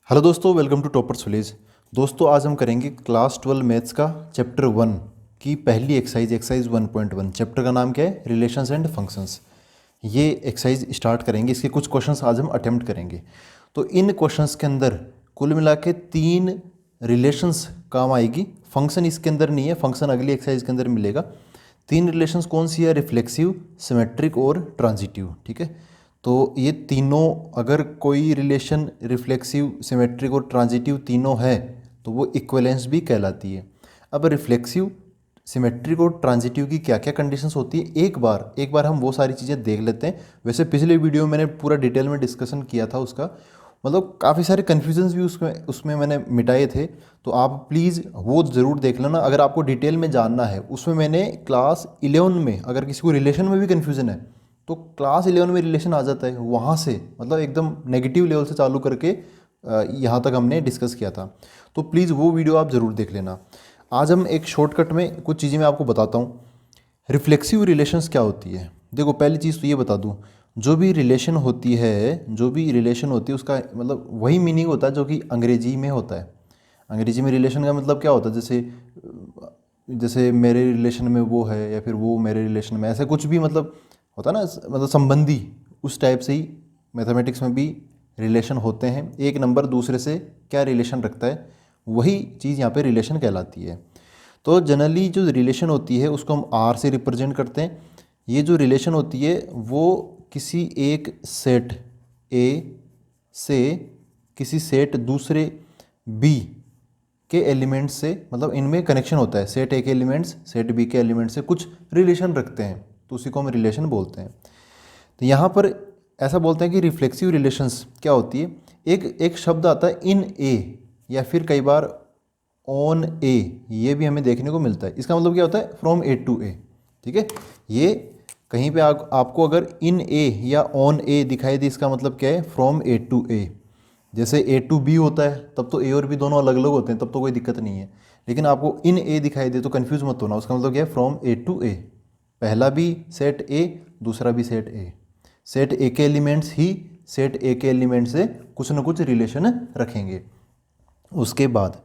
Hello दोस्तों, welcome to toppers village. दोस्तों आज हम करेंगे क्लास 12 मैथ्स का चैप्टर 1 की पहली एक्सरसाइज 1.1। चैप्टर का नाम क्या है? Relations and functions. ये एक्सरसाइज स्टार्ट करेंगे। इसके कुछ क्वेश्चंस आज हम अटेम्प्ट करेंगे। तो इन क्वेश्चंस के अंदर कुल मिला के 3 रिलेशंस काम आएगी। फंक्शन इसके अंदर नहीं है, फंक्शन अगली एक्सरसाइज के अंदर मिलेगा। 3 रिलेशंस कौन सी है? रिफ्लेक्सिव, सिमेट्रिक और ट्रांजिटिव। ठीक है, तो ये तीनों, अगर कोई रिलेशन रिफ्लेक्सिव, सिमेट्रिक और ट्रांजिटिव तीनों है तो वो इक्विवेलेंस भी कहलाती है। अब रिफ्लेक्सिव, सिमेट्रिक और ट्रांजिटिव की क्या क्या कंडीशंस होती है, एक बार हम वो सारी चीज़ें देख लेते हैं। वैसे पिछले वीडियो में मैंने पूरा डिटेल में डिस्कशन किया था उसका, मतलब काफ़ी सारे कन्फ्यूजन्स भी उसमें मैंने मिटाए थे। तो आप प्लीज़ वो ज़रूर देख लेना अगर आपको डिटेल में जानना है। उसमें मैंने क्लास 11 में, अगर किसी को रिलेशन में भी कन्फ्यूज़न है तो क्लास 11 में रिलेशन आ जाता है, वहाँ से मतलब एकदम नेगेटिव लेवल से चालू करके यहाँ तक हमने डिस्कस किया था। तो प्लीज़ वो वीडियो आप ज़रूर देख लेना। आज हम एक शॉर्टकट में कुछ चीज़ें मैं आपको बताता हूँ। रिफ्लेक्सिव रिलेशंस क्या होती है? देखो, पहली चीज़ तो ये बता दूँ, जो भी रिलेशन होती है उसका मतलब वही मीनिंग होता है जो कि अंग्रेजी में होता है। अंग्रेजी में रिलेशन का मतलब क्या होता है? जैसे मेरे रिलेशन में वो है या फिर वो मेरे रिलेशन में, ऐसे कुछ भी मतलब होता है ना, मतलब संबंधी। उस टाइप से ही मैथमेटिक्स में भी रिलेशन होते हैं। एक नंबर दूसरे से क्या रिलेशन रखता है, वही चीज़ यहाँ पे रिलेशन कहलाती है। तो जनरली जो रिलेशन होती है उसको हम आर से रिप्रेजेंट करते हैं। ये जो रिलेशन होती है वो किसी एक सेट ए से किसी सेट दूसरे बी के एलिमेंट्स से, मतलब इनमें कनेक्शन होता है। सेट ए के एलिमेंट्स सेट बी के एलिमेंट्स से कुछ रिलेशन रखते हैं, तो उसी को हम रिलेशन बोलते हैं। तो यहाँ पर ऐसा बोलते हैं कि रिफ्लेक्सिव रिलेशंस क्या होती है। एक शब्द आता है इन ए, या फिर कई बार ऑन ए, ये भी हमें देखने को मिलता है। इसका मतलब क्या होता है? फ्रॉम ए टू ए। ठीक है, ये कहीं पे आपको अगर इन ए या ऑन ए दिखाई दे, इसका मतलब क्या है? फ्रॉम ए टू ए। जैसे ए टू बी होता है तब तो ए और बी दोनों अलग अलग होते हैं, तब तो कोई दिक्कत नहीं है। लेकिन आपको इन ए दिखाई दे तो कन्फ्यूज मत होना, उसका मतलब क्या है? फ्रॉम ए टू ए। पहला भी सेट ए, दूसरा भी सेट ए। सेट ए के एलिमेंट्स ही सेट ए के एलिमेंट से कुछ ना कुछ रिलेशन रखेंगे। उसके बाद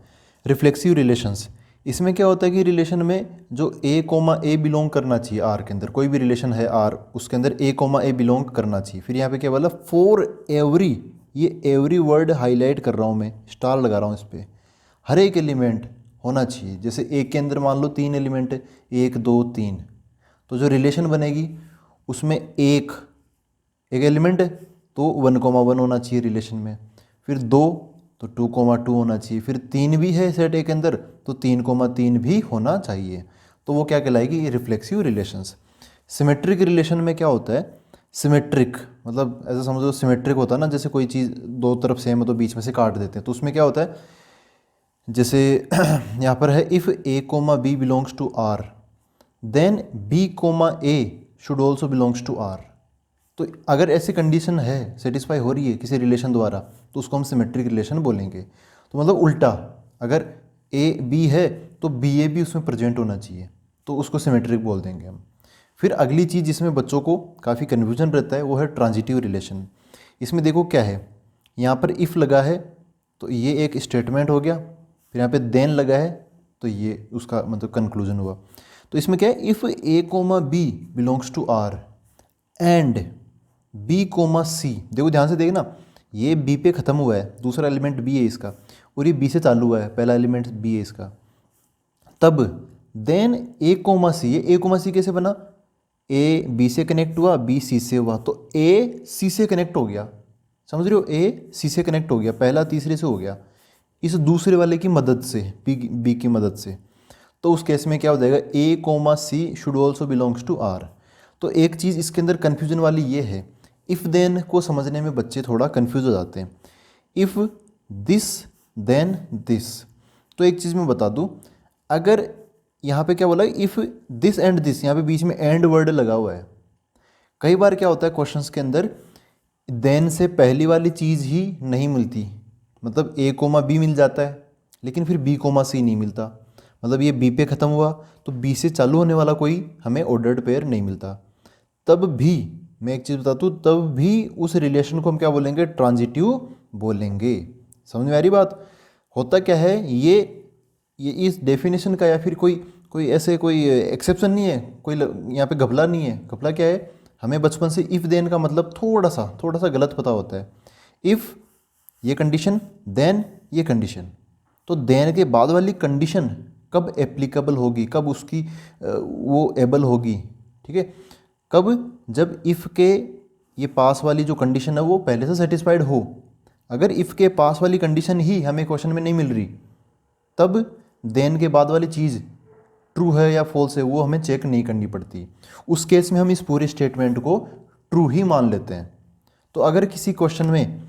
रिफ्लेक्सिव रिलेशंस, इसमें क्या होता है कि रिलेशन में जो ए कोमा ए बिलोंग करना चाहिए, आर के अंदर कोई भी रिलेशन है आर, उसके अंदर ए कोमा ए बिलोंग करना चाहिए। फिर यहाँ पे क्या बोला? फॉर एवरी, ये एवरी वर्ड हाईलाइट कर रहा हूँ मैं, स्टार लगा रहा हूँ इस पर। हर एक एलिमेंट होना चाहिए। जैसे ए के अंदर मान लो 3 एलिमेंट है, 1 2 3, तो जो रिलेशन बनेगी उसमें एक एलिमेंट है तो 1,1 होना चाहिए रिलेशन में। फिर 2 तो 2,2 होना चाहिए। फिर 3 भी है सेट ए के अंदर तो 3,3 भी होना चाहिए। तो वो क्या कहलाएगी? ये रिफ्लेक्सिव रिलेशंस। सिमेट्रिक रिलेशन में क्या होता है? सिमेट्रिक मतलब ऐसा समझो, सिमेट्रिक होता है ना, जैसे कोई चीज़ दो तरफ सेम है तो बीच में से काट देते हैं, तो उसमें क्या होता है? जैसे यहाँ पर है if A comma B belongs to R then B comma A should also belongs to R. तो अगर ऐसी कंडीशन है, सेटिस्फाई हो रही है किसी रिलेशन द्वारा, तो उसको हम सिमेट्रिक रिलेशन बोलेंगे। तो मतलब उल्टा, अगर ए बी है तो बी ए भी उसमें प्रेजेंट होना चाहिए, तो उसको सिमेट्रिक बोल देंगे हम। फिर अगली चीज़ जिसमें बच्चों को काफ़ी कन्फ्यूजन रहता है वो है ट्रांजिटिव रिलेशन। इसमें देखो क्या है, यहाँ पर इफ़ लगा है तो ये एक स्टेटमेंट हो गया, फिर यहाँ पे देन लगा है तो ये उसका मतलब कंक्लूजन हुआ। तो इसमें क्या है? If A comma B belongs to R and B comma C, देखो ध्यान से देखना, ये बी पे ख़त्म हुआ है, दूसरा एलिमेंट बी है इसका, और ये बी से चालू हुआ है, पहला एलिमेंट बी है इसका। तब देन ए कोमा सी, ये ए कोमा सी कैसे बना? ए बी से कनेक्ट हुआ, बी सी से हुआ, तो ए सी से कनेक्ट हो गया। समझ रहे हो? ए सी से कनेक्ट हो गया, पहला तीसरे से हो गया इस दूसरे वाले की मदद से, बी की मदद से। तो उस केस में क्या हो जाएगा? A comma C should also belongs to R. तो एक चीज़ इसके अंदर कन्फ्यूजन वाली ये है, इफ़ देन को समझने में बच्चे थोड़ा कन्फ्यूज हो जाते हैं। इफ़ दिस देन दिस, तो एक चीज़ मैं बता दूँ, अगर यहाँ पे क्या बोला? इफ़ दिस एंड दिस, यहाँ पे बीच में एंड वर्ड लगा हुआ है। कई बार क्या होता है क्वेश्चंस के अंदर, देन से पहली वाली चीज़ ही नहीं मिलती, मतलब ए कोमा बी मिल जाता है लेकिन फिर बी कोमा सी नहीं मिलता। मतलब ये बी पे ख़त्म हुआ तो बी से चालू होने वाला कोई हमें ऑर्डर्ड पेयर नहीं मिलता। तब भी मैं एक चीज़ बताता हूँ, तब भी उस रिलेशन को हम क्या बोलेंगे? ट्रांजिटिव बोलेंगे। समझ में आ रही बात? होता क्या है, ये इस डेफिनेशन का या फिर कोई ऐसे कोई एक्सेप्शन नहीं है, कोई यहाँ पे घपला नहीं है। घपला क्या है, हमें बचपन से इफ़ देन का मतलब थोड़ा सा गलत पता होता है। इफ़ ये कंडीशन, देन ये कंडीशन, तो देन के बाद वाली कंडीशन कब एप्लीकेबल होगी, कब उसकी वो एबल होगी, ठीक है, कब, जब इफ़ के ये पास वाली जो कंडीशन है वो पहले से सेटिस्फाइड हो। अगर इफ़ के पास वाली कंडीशन ही हमें क्वेश्चन में नहीं मिल रही, तब देन के बाद वाली चीज़ ट्रू है या फॉल्स है वो हमें चेक नहीं करनी पड़ती। उस केस में हम इस पूरे स्टेटमेंट को ट्रू ही मान लेते हैं। तो अगर किसी क्वेश्चन में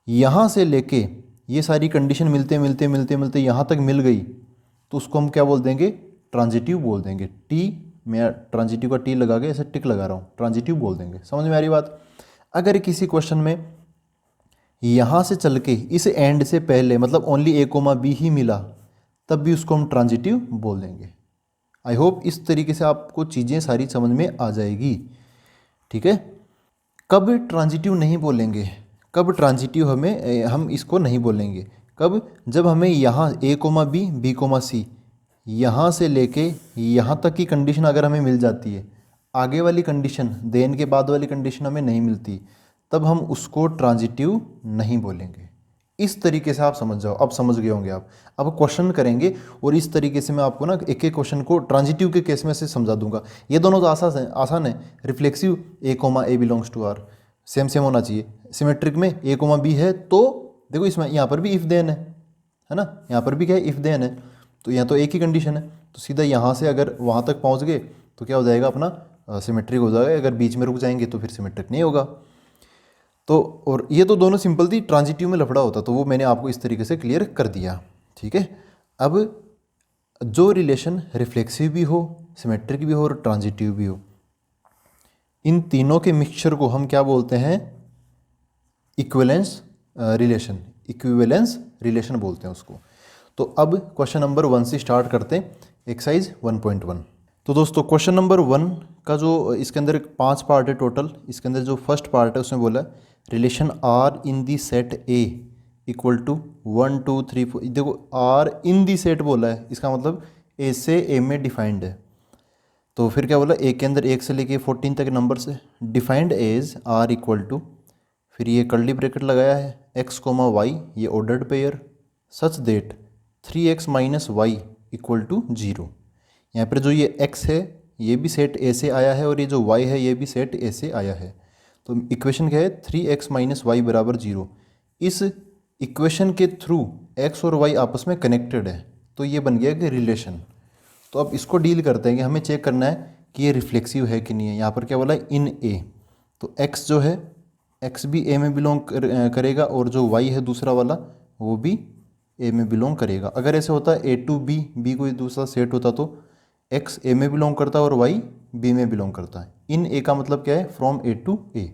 यहाँ से लेके ये सारी कंडीशन मिलते यहाँ तक मिल गई, तो उसको हम क्या बोल देंगे, ट्रांजिटिव बोल देंगे। मैं ट्रांजिटिव का टी लगा के ऐसे टिक लगा रहा हूँ, ट्रांजिटिव बोल देंगे। समझ में आ रही बात? अगर किसी क्वेश्चन में यहाँ से चल के इस एंड से पहले मतलब ओनली ए कोमा बी ही मिला, तब भी उसको हम ट्रांजिटिव बोल देंगे। आई होप इस तरीके से आपको चीज़ें सारी समझ में आ जाएगी, ठीक है। कब ट्रांजिटिव नहीं बोलेंगे, कब ट्रांजिटिव हम इसको नहीं बोलेंगे, कब, जब हमें यहाँ A comma B, B comma C, यहाँ से लेके यहाँ तक की कंडीशन अगर हमें मिल जाती है, आगे वाली कंडीशन, देन के बाद वाली कंडीशन हमें नहीं मिलती, तब हम उसको ट्रांजिटिव नहीं बोलेंगे। इस तरीके से आप समझ जाओ, अब समझ गए होंगे आप। अब क्वेश्चन करेंगे और इस तरीके से मैं आपको ना एक एक क्वेश्चन को ट्रांजिटिव के केस में से समझा दूंगा। ये दोनों तो आसान है। Reflexive A comma A belongs to R same होना चाहिए। सिमेट्रिक में ए कोमा बी है, तो देखो इसमें यहाँ पर भी इफ़ देन है ना, यहाँ पर भी क्या है, इफ़ देन है, तो यहाँ तो एक ही कंडीशन है, तो सीधा यहाँ से अगर वहाँ तक पहुँच गए तो क्या हो जाएगा, अपना सिमेट्रिक हो जाएगा। अगर बीच में रुक जाएंगे तो फिर सिमेट्रिक नहीं होगा। तो और ये तो दोनों सिंपल थी, ट्रांजिटिव में लफड़ा होता, तो वो मैंने आपको इस तरीके से क्लियर कर दिया, ठीक है। अब जो रिलेशन रिफ्लेक्सिव भी हो, सिमेट्रिक भी हो और ट्रांजिटिव भी हो, इन तीनों के मिक्सचर को हम क्या बोलते हैं, इक्विवेलेंस रिलेशन बोलते हैं उसको। तो अब क्वेश्चन नंबर 1 से स्टार्ट करते हैं, एक्सरसाइज 1.1। तो दोस्तों क्वेश्चन नंबर 1 का जो इसके अंदर 5 पार्ट है टोटल, इसके अंदर जो फर्स्ट पार्ट है उसमें बोला relation R in the set A equal to 1 2 3 4। देखो आर इन दी सेट बोला है, इसका मतलब ए से ए में डिफाइंड है। तो फिर क्या बोला, ए के अंदर 1 से लेके 14 तक नंबर से defined as R equal to, फिर ये कर्ली ब्रैकेट लगाया है, एक्स कोमा वाई, ये ordered pair, such that 3x minus Y equal to 0। यहाँ पर जो ये x है ये भी सेट ए से आया है और ये जो y है ये भी सेट ए से आया है। तो इक्वेशन क्या है, 3x माइनस वाई बराबर 0। इस इक्वेशन के थ्रू x और y आपस में कनेक्टेड है, तो ये बन गया कि रिलेशन। तो अब इसको डील करते हैं कि हमें चेक करना है कि ये रिफ्लेक्सिव है कि नहीं है। यहाँ पर क्या बोला है, इन ए, तो x जो है x भी a में बिलोंग करेगा और जो y है दूसरा वाला वो भी ए में बिलोंग करेगा। अगर ऐसे होता है ए टू बी, बी कोई दूसरा सेट होता तो एक्स ए में बिलोंग करता है और वाई बी में बिलोंग करता है। इन ए का मतलब क्या है, फ्रॉम ए टू ए।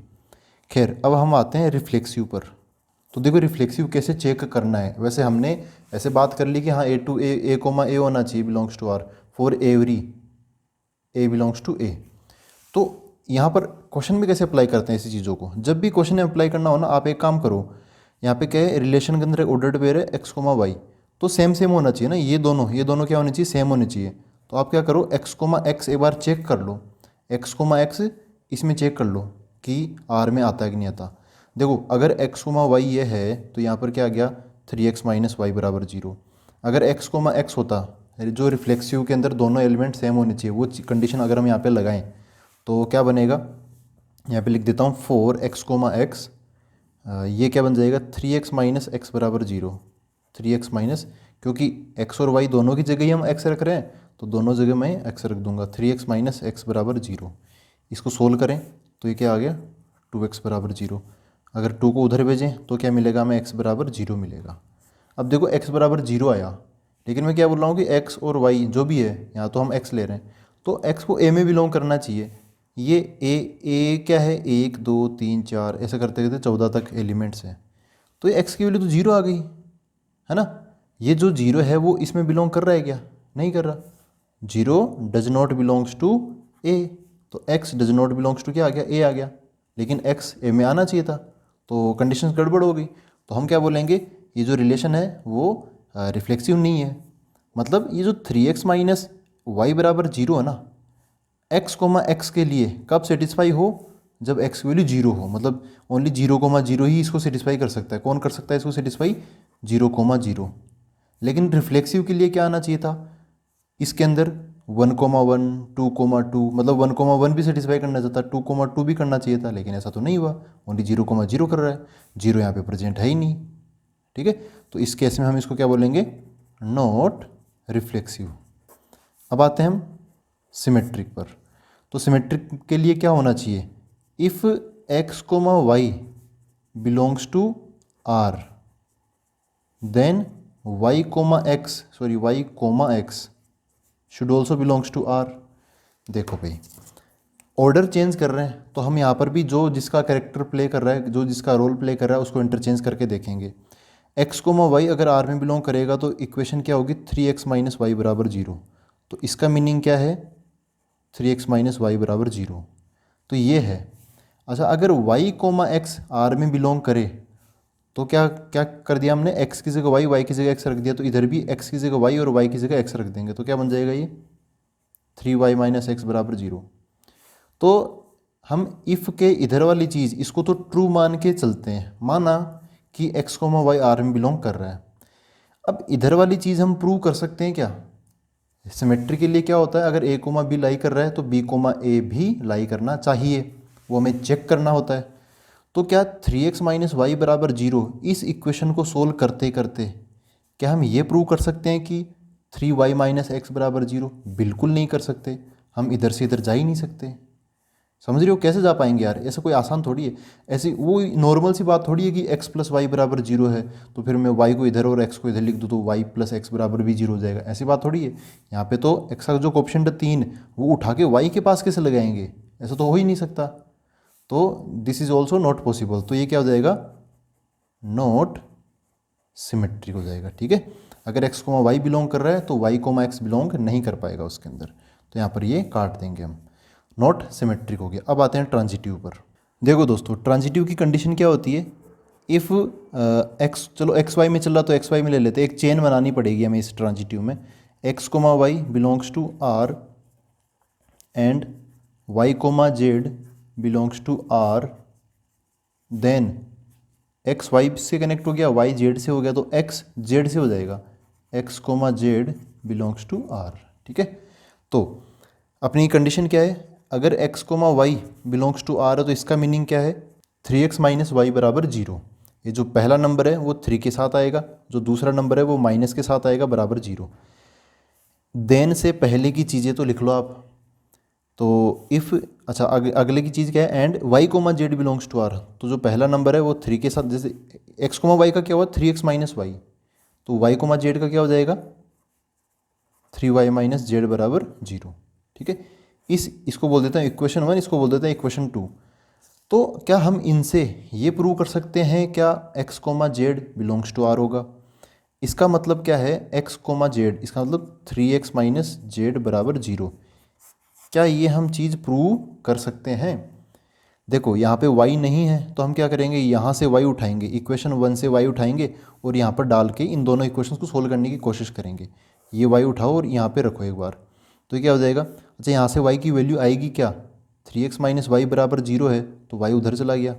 खैर अब हम आते हैं रिफ्लेक्सिव पर। तो देखो रिफ्लेक्सिव कैसे चेक करना है। वैसे हमने ऐसे बात कर ली कि हाँ ए टू ए कोमा ए होना चाहिए belongs to R for every A belongs to A. तो यहाँ पर क्वेश्चन में कैसे अप्लाई करते हैं ऐसी चीज़ों को। जब भी क्वेश्चन में अप्लाई करना हो ना, आप एक काम करो, यहाँ पे क्या है, रिलेशन के अंदर ऑर्डर्ड पेयर है एक्स कोमा वाई, तो सेम होना चाहिए ना, ये दोनों क्या होने चाहिए, सेम होने चाहिए। तो आप क्या करो, एक्स कोमा एक्स एक बार चेक कर लो, एक्स कोमा एक्स इसमें चेक कर लो कि आर में आता है कि नहीं आता। देखो अगर एक्स कोमा वाई ये है तो यहाँ पर क्या आ गया, 3x माइनस वाई बराबर 0। अगर एक्स कोमा एक्स होता, जो रिफ्लेक्सिव के अंदर दोनों एलिमेंट सेम होने चाहिए, वो कंडीशन अगर हम यहाँ पे लगाएं तो क्या बनेगा, यहाँ पे लिख देता हूँ 4x कोमा एक्स, ये क्या बन जाएगा 3x माइनस एक्स बराबर 0। 3x माइनस, क्योंकि x और y दोनों की जगह ही हम x रख रहे हैं तो दोनों जगह मैं x रख दूंगा। 3x माइनस एक्स बराबर 0। इसको सोल्व करें तो ये क्या आ गया, 2x बराबर 0। अगर 2 को उधर भेजें तो क्या मिलेगा हमें, x बराबर 0 मिलेगा। अब देखो x बराबर 0 आया, लेकिन मैं क्या बोल रहा हूँ कि x और y जो भी है, यहाँ तो हम x ले रहे हैं, तो x को a में बिलोंग करना चाहिए। ये ए क्या है, 1 2 3 4 ऐसे करते करते 14 तक एलिमेंट्स हैं, तो ये x की वैल्यू तो 0 आ गई है ना। ये जो 0 है वो इसमें बिलोंग कर रहा है क्या, नहीं कर रहा। 0 does not belongs to A, तो x does not belongs to क्या आ गया, a आ गया, लेकिन x a में आना चाहिए था, तो कंडीशन गड़बड़ हो गई। तो हम क्या बोलेंगे, ये जो रिलेशन है वो रिफ्लेक्सिव नहीं है। मतलब ये जो 3x माइनस वाई बराबर जीरो है ना, x कोमा एक्स के लिए कब सेटिस्फाई हो, जब x की वैल्यू जीरो हो। मतलब ओनली 0,0 ही इसको सेटिस्फाई कर सकता है। कौन कर सकता है इसको सेटिस्फाई? 0,0। लेकिन रिफ्लेक्सिव के लिए क्या आना चाहिए था इसके अंदर? 1,1, 2,2, मतलब 1,1 भी सेटिस्फाई करना चाहता, 2,2 भी करना चाहिए था, लेकिन ऐसा तो नहीं हुआ, ओनली 0,0 कर रहा है। जीरो यहाँ पे प्रेजेंट है ही नहीं। ठीक है, तो इस केस में हम इसको क्या बोलेंगे? Not reflexive. अब आते हैं हम सिमेट्रिक पर। तो सिमेट्रिक के लिए क्या होना चाहिए? If x, y belongs to R, then y, x should also belongs to R। देखो भाई, ऑर्डर चेंज कर रहे हैं तो हम यहाँ पर भी जो जिसका कैरेक्टर प्ले कर रहा है, जो जिसका रोल प्ले कर रहा है, उसको इंटरचेंज करके देखेंगे। x, y अगर R में बिलोंग करेगा तो इक्वेशन क्या होगी? 3x माइनस वाई बराबर जीरो। तो इसका मीनिंग क्या है? 3x माइनस वाई बराबर जीरो। तो ये है। अच्छा, अगर y, x R में बिलोंग करे तो क्या क्या कर दिया हमने? x की जगह y की जगह x रख दिया। तो इधर भी x की जगह y और y की जगह x रख देंगे। तो क्या बन जाएगा ये? 3y माइनस एक्स बराबर जीरो। तो हम इफ़ के इधर वाली चीज़ इसको तो ट्रू मान के चलते हैं। माना कि x, y R में बिलोंग कर रहा है। अब इधर वाली चीज़ हम प्रूव कर सकते हैं क्या? सिमेट्री के लिए क्या होता है? अगर a, b लाई कर रहा है तो b, a भी लाई करना चाहिए। वो हमें चेक करना होता है। तो क्या 3x माइनस वाई बराबर जीरो, इस इक्वेशन को सोल्व करते करते क्या हम ये प्रूव कर सकते हैं कि 3y माइनस एक्स बराबर जीरो? बिल्कुल नहीं कर सकते। हम इधर से इधर जा ही नहीं सकते। समझ रहे हो? कैसे जा पाएंगे यार? ऐसा कोई आसान थोड़ी है। ऐसी वो नॉर्मल सी बात थोड़ी है कि x प्लस वाई बराबर जीरो है तो फिर मैं y को इधर और x को इधर लिख दूँ तो y प्लस एक्स बराबर भी जीरो हो जाएगा। ऐसी बात थोड़ी है। यहाँ पे तो x का जो कोएफिशिएंट 3 वो उठा के y के पास कैसे लगाएंगे? ऐसा तो हो ही नहीं सकता। तो this is also not possible. तो ये क्या हो जाएगा? नॉट सिमेट्रिक हो जाएगा। ठीक है, अगर x, y बिलोंग कर रहा है तो y, x बिलोंग नहीं कर पाएगा उसके अंदर। तो यहाँ पर ये काट देंगे हम। नॉट सिमेट्रिक हो गया। अब आते हैं ट्रांजिटिव पर। देखो दोस्तों, ट्रांजिटिव की कंडीशन क्या होती है? इफ़ एक्स, चलो एक्स वाई में चल रहा तो एक्स वाई में ले लेते हैं। एक चेन बनानी पड़ेगी हमें इस ट्रांजिटिव में। x, y belongs to R and y, z belongs to R, then X Y से कनेक्ट हो गया, वाई जेड से हो गया, तो एक्स जेड से हो जाएगा। x, z belongs to R। ठीक है, तो अपनी कंडीशन क्या है? अगर x, y belongs to R है तो इसका मीनिंग क्या है? 3x माइनस वाई बराबर जीरो। ये जो पहला नंबर है वो 3 के साथ आएगा, जो दूसरा नंबर है वो माइनस के साथ आएगा, बराबर जीरो। देन से पहले की चीज़ें तो लिख लो आप। तो इफ़, अच्छा अगले की चीज़ क्या है? And y, z belongs to R। तो जो पहला नंबर है वो 3 के साथ, जैसे x, y का क्या हुआ? 3x minus Y. तो y, z का क्या हो जाएगा? 3y माइनस जेड बराबर जीरो। ठीक है, इसको बोल देते हैं इक्वेशन 1, इसको बोल देते हैं इक्वेशन 2। तो क्या हम इनसे ये प्रूव कर सकते हैं क्या x, z belongs to R होगा? इसका मतलब क्या है? x, z, इसका मतलब 3x माइनस जेड बराबर जीरो। क्या ये हम चीज़ प्रूव कर सकते हैं? देखो यहाँ पे y नहीं है तो हम क्या करेंगे? यहाँ से y उठाएंगे, इक्वेशन 1 से y उठाएंगे और यहाँ पर डाल के इन दोनों इक्वेशंस को सोल्व करने की कोशिश करेंगे। ये y उठाओ और यहाँ पे रखो एक बार, तो ये क्या हो जाएगा? अच्छा, यहाँ से y की वैल्यू आएगी क्या? 3x माइनस वाई बराबर जीरो है तो y उधर चला गया,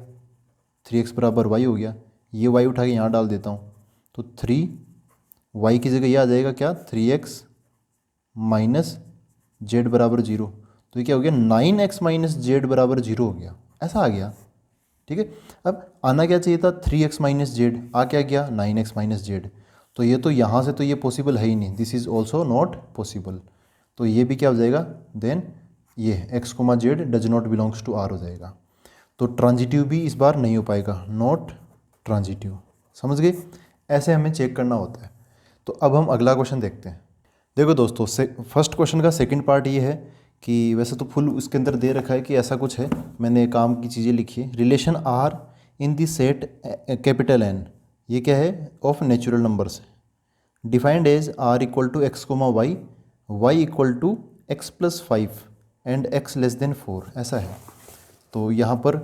3x बराबर y हो गया। ये y उठा के यहाँ डाल देता हूँ तो 3y की जगह ये आ जाएगा क्या? 3x माइनस जेड बराबर जीरो। तो ये क्या हो गया? 9x माइनस जेड बराबर जीरो हो गया। ऐसा आ गया। ठीक है, अब आना क्या चाहिए था? 3x minus Z. आ क्या गया? 9x minus Z. तो ये तो यहाँ से तो ये पॉसिबल है ही नहीं, this is also not possible. तो ये भी क्या हो जाएगा? देन ये x, z does not belongs to R हो जाएगा। तो ट्रांजिटिव भी इस बार नहीं हो पाएगा, नॉट ट्रांजिटिव। समझ गए? ऐसे हमें चेक करना होता है। तो अब हम अगला क्वेश्चन देखते हैं। देखो दोस्तों, फर्स्ट क्वेश्चन का सेकंड पार्ट ये है कि वैसे तो फुल उसके अंदर दे रखा है कि ऐसा कुछ है, मैंने काम की चीज़ें लिखी है। Relation R in the set capital N, ये क्या है? Of natural numbers, defined as R equal to X, Y, Y equal to X plus 5 and X less than 4, ऐसा है। तो यहाँ पर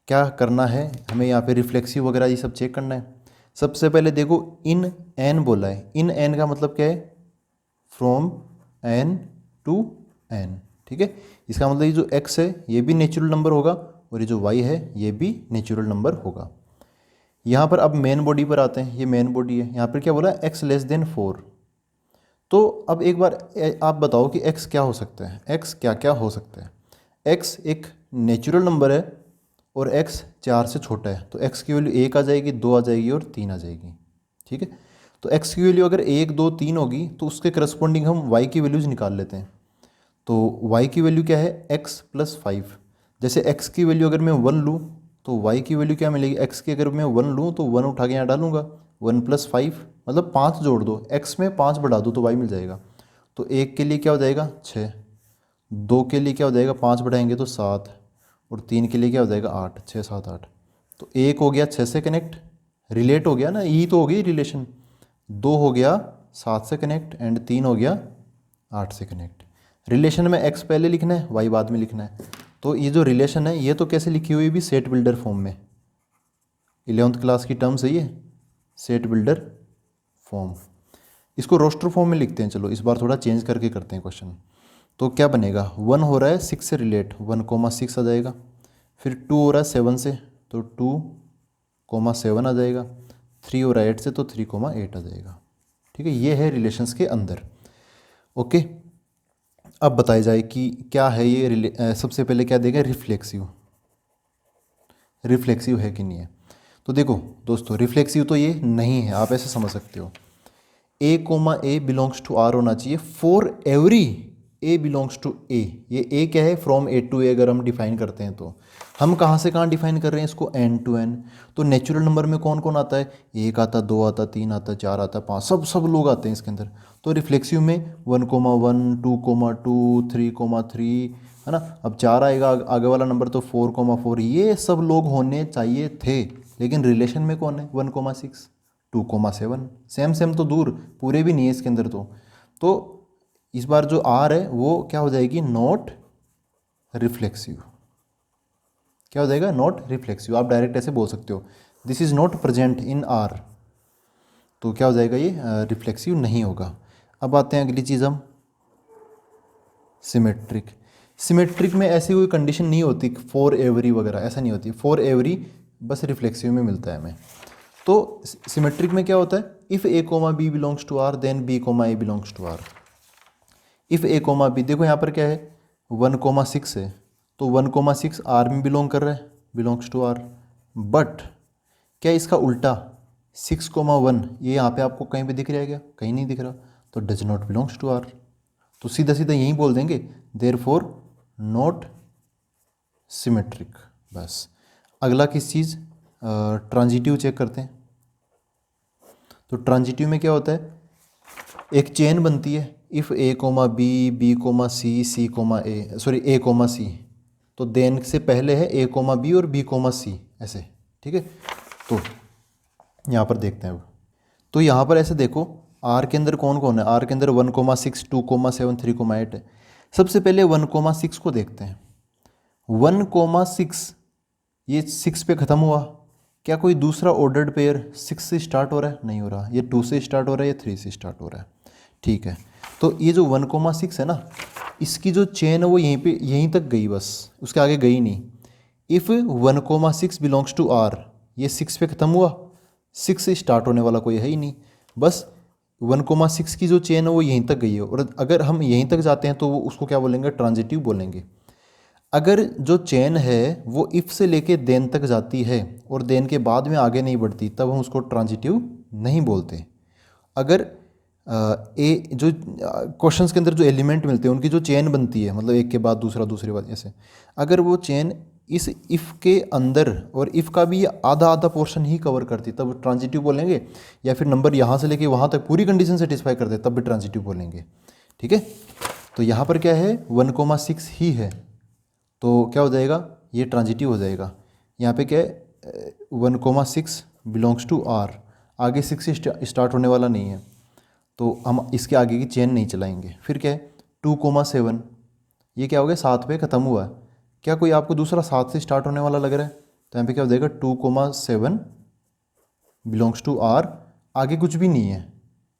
क्या करना है हमें? यहाँ पे रिफ्लेक्सिव वगैरह ये सब चेक करना है। सबसे पहले देखो इन एन बोला है, इन एन का मतलब क्या है, फ्रॉम एन टू एन, ठीक है। इसका मतलब ये जो x है ये भी नेचुरल नंबर होगा और ये जो y है ये भी नेचुरल नंबर होगा। यहाँ पर अब मेन बॉडी पर आते हैं, ये मेन बॉडी है, यहाँ पर क्या बोला x लेस देन 4। तो अब एक बार आप बताओ कि x क्या हो सकता है, x क्या क्या हो सकता है। x एक नेचुरल नंबर है और x 4 से छोटा है, तो x की वैल्यू 1 आ जाएगी, 2 आ जाएगी और 3 आ जाएगी, ठीक है। तो x की वैल्यू अगर 1 2 3 होगी तो उसके करस्पॉन्डिंग हम y की वैल्यूज़ निकाल लेते हैं। तो y की वैल्यू क्या है, x प्लस 5। जैसे x की वैल्यू अगर मैं 1 लूँ तो y की वैल्यू क्या मिलेगी, x की अगर मैं 1 लूँ तो 1 उठा के यहाँ डालूंगा, 1 प्लस 5 मतलब 5 जोड़ दो, x में 5 बढ़ा दो तो y मिल जाएगा। तो 1 के लिए क्या हो जाएगा 6, 2 के लिए क्या हो जाएगा 5 बढ़ाएंगे तो 7, और 3 के लिए क्या हो जाएगा 8, 6 7 8। तो 1 हो गया 6 से कनेक्ट, रिलेट हो गया ना, ई तो हो गई रिलेशन। 2 हो गया 7 से कनेक्ट एंड 3 हो गया 8 से कनेक्ट। रिलेशन में x पहले लिखना है, y बाद में लिखना है। तो ये जो रिलेशन है ये तो कैसे लिखी हुई भी, सेट बिल्डर फॉर्म में। 11th क्लास की टर्म्स है ये, सेट बिल्डर फॉर्म। इसको रोस्टर फॉर्म में लिखते हैं, चलो इस बार थोड़ा चेंज करके करते हैं क्वेश्चन। तो क्या बनेगा, 1 हो रहा है 6 से रिलेट, 1,6 आ जाएगा। फिर 2 हो रहा है 7 से तो 2,7 आ जाएगा। 3 हो रहा है 8 से तो 3,8 आ जाएगा, ठीक है। ये है रिलेशंस के अंदर, ओके। अब बताया जाए कि क्या है ये सबसे पहले क्या देगा, रिफ्लेक्सिव, रिफ्लेक्सिव है कि नहीं है। तो देखो दोस्तों रिफ्लेक्सिव तो ये नहीं है, आप ऐसे समझ सकते हो। A comma A belongs to R होना चाहिए for every A belongs to A. ये ए क्या है, फ्रॉम ए टू ए अगर हम डिफाइन करते हैं तो हम कहाँ से कहाँ डिफाइन कर रहे हैं इसको, एन टू एन। तो नेचुरल नंबर में कौन कौन आता है, 1 आता, 2 आता, 3 आता, 4 आता, 5, सब लोग आते हैं इसके अंदर। तो रिफ्लेक्सिव में 1,1 2,2 3,3 है ना। अब 4 आएगा आगे वाला नंबर तो 4,4, ये सब लोग होने चाहिए थे, लेकिन रिलेशन में कौन है 1,6 2,7, सेम तो दूर, पूरे भी नहीं है इसके अंदर। तो इस बार जो आर है वो क्या हो जाएगी, नॉट रिफ्लेक्सिव। क्या हो जाएगा, नॉट रिफ्लेक्सिव। आप डायरेक्ट ऐसे बोल सकते हो, this is not present in are. तो क्या हो जाएगा, ये रिफ्लेक्सिव नहीं होगा। अब आते हैं अगली चीज़ हम, सिमेट्रिक। सिमेट्रिक में ऐसी कोई कंडीशन नहीं होती फॉर एवरी वगैरह, ऐसा नहीं होती। फॉर एवरी बस रिफ्लेक्सिव में मिलता है हमें। तो सिमेट्रिक में क्या होता है, if A comma B belongs to R then B comma A belongs to R. If A comma B, देखो यहाँ पर क्या है 1,6 है, तो 1,6 आर में बिलोंग कर रहा है, बिलोंग्स टू आर। बट क्या इसका उल्टा 6,1 ये यहाँ पे आपको कहीं पे दिख रहा है क्या, कहीं नहीं दिख रहा, तो does not belongs to R. तो सीधा सीधा यही बोल देंगे देयरफॉर नॉट सिमेट्रिक, बस। अगला किस चीज़, ट्रांजिटिव चेक करते हैं। तो ट्रांजिटिव में क्या होता है, एक चेन बनती है, if A comma B B comma C C comma A, sorry A comma C, तो देन से पहले है ए कोमा बी और बी कोमा सी, ऐसे, ठीक है। तो यहाँ पर देखते हैं अब, तो यहाँ पर ऐसे देखो आर के अंदर कौन कौन है, आर के अंदर 1,6 2,7 3,8 है। सबसे पहले 1,6 को देखते हैं। 1,6 ये 6 पे ख़त्म हुआ, क्या कोई दूसरा ऑर्डर्ड पेयर 6 से स्टार्ट हो रहा है, नहीं हो रहा। ये 2 से स्टार्ट हो रहा है, ये 3 से स्टार्ट हो रहा है, ठीक है। तो ये जो 1,6 है ना, इसकी जो चेन है वो यहीं पे यहीं तक गई, बस उसके आगे गई नहीं। इफ़ 1,6 बिलोंग्स टू आर, ये 6 पे ख़त्म हुआ, 6 से स्टार्ट होने वाला कोई है ही नहीं, बस 1,6 की जो चेन है वो यहीं तक गई है। और अगर हम यहीं तक जाते हैं तो वो उसको क्या बोलेंगे, ट्रांजिटिव बोलेंगे। अगर जो चेन है वो इफ़ से लेके देन तक जाती है और देन के बाद में आगे नहीं बढ़ती, तब हम उसको ट्रांजिटिव नहीं बोलते। अगर ए जो क्वेश्चंस के अंदर जो एलिमेंट मिलते हैं उनकी जो चेन बनती है, मतलब एक के बाद दूसरा दूसरे बाद ऐसे, अगर वो चेन इस इफ़ के अंदर और इफ़ का भी आधा आधा पोर्शन ही कवर करती, तब ट्रांजिटिव बोलेंगे। या फिर नंबर यहाँ से लेके वहाँ तक पूरी कंडीशन सेटिस्फाई करते, तब भी ट्रांजिटिव बोलेंगे, ठीक है। तो यहाँ पर क्या है 1,6 ही है, तो क्या हो जाएगा, ये ट्रांजिटिव हो जाएगा। यहाँ पे क्या है 1,6 बिलोंग्स टू आर, आगे 6 से स्टार्ट होने वाला नहीं है, तो हम इसके आगे की चेन नहीं चलाएंगे। फिर क्या है 2,7, ये क्या हो गया 7 पे ख़त्म हुआ है, क्या कोई आपको दूसरा 7 से स्टार्ट होने वाला लग रहा है, तो यहाँ पे क्या हो जाएगा 2,7 बिलोंग्स टू आर, आगे कुछ भी नहीं है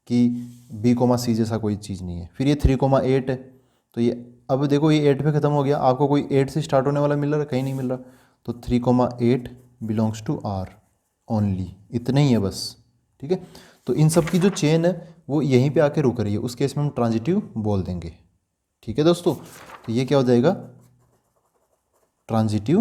कि बी कोमा सी जैसा कोई चीज़ नहीं है। फिर ये 3,8 है, तो ये अब देखो ये 8 पे ख़त्म हो गया, आपको कोई 8 से स्टार्ट होने वाला मिल रहा है? कहीं नहीं मिल रहा। तो 3,8 बिलोंग्स टू आर ओनली, इतना ही है बस। ठीक है, तो इन सब की जो चेन है वो यहीं पे आके रुक रही है, उस केस में हम ट्रांजिटिव बोल देंगे। ठीक है दोस्तों, तो ये क्या हो जाएगा? ट्रांजिटिव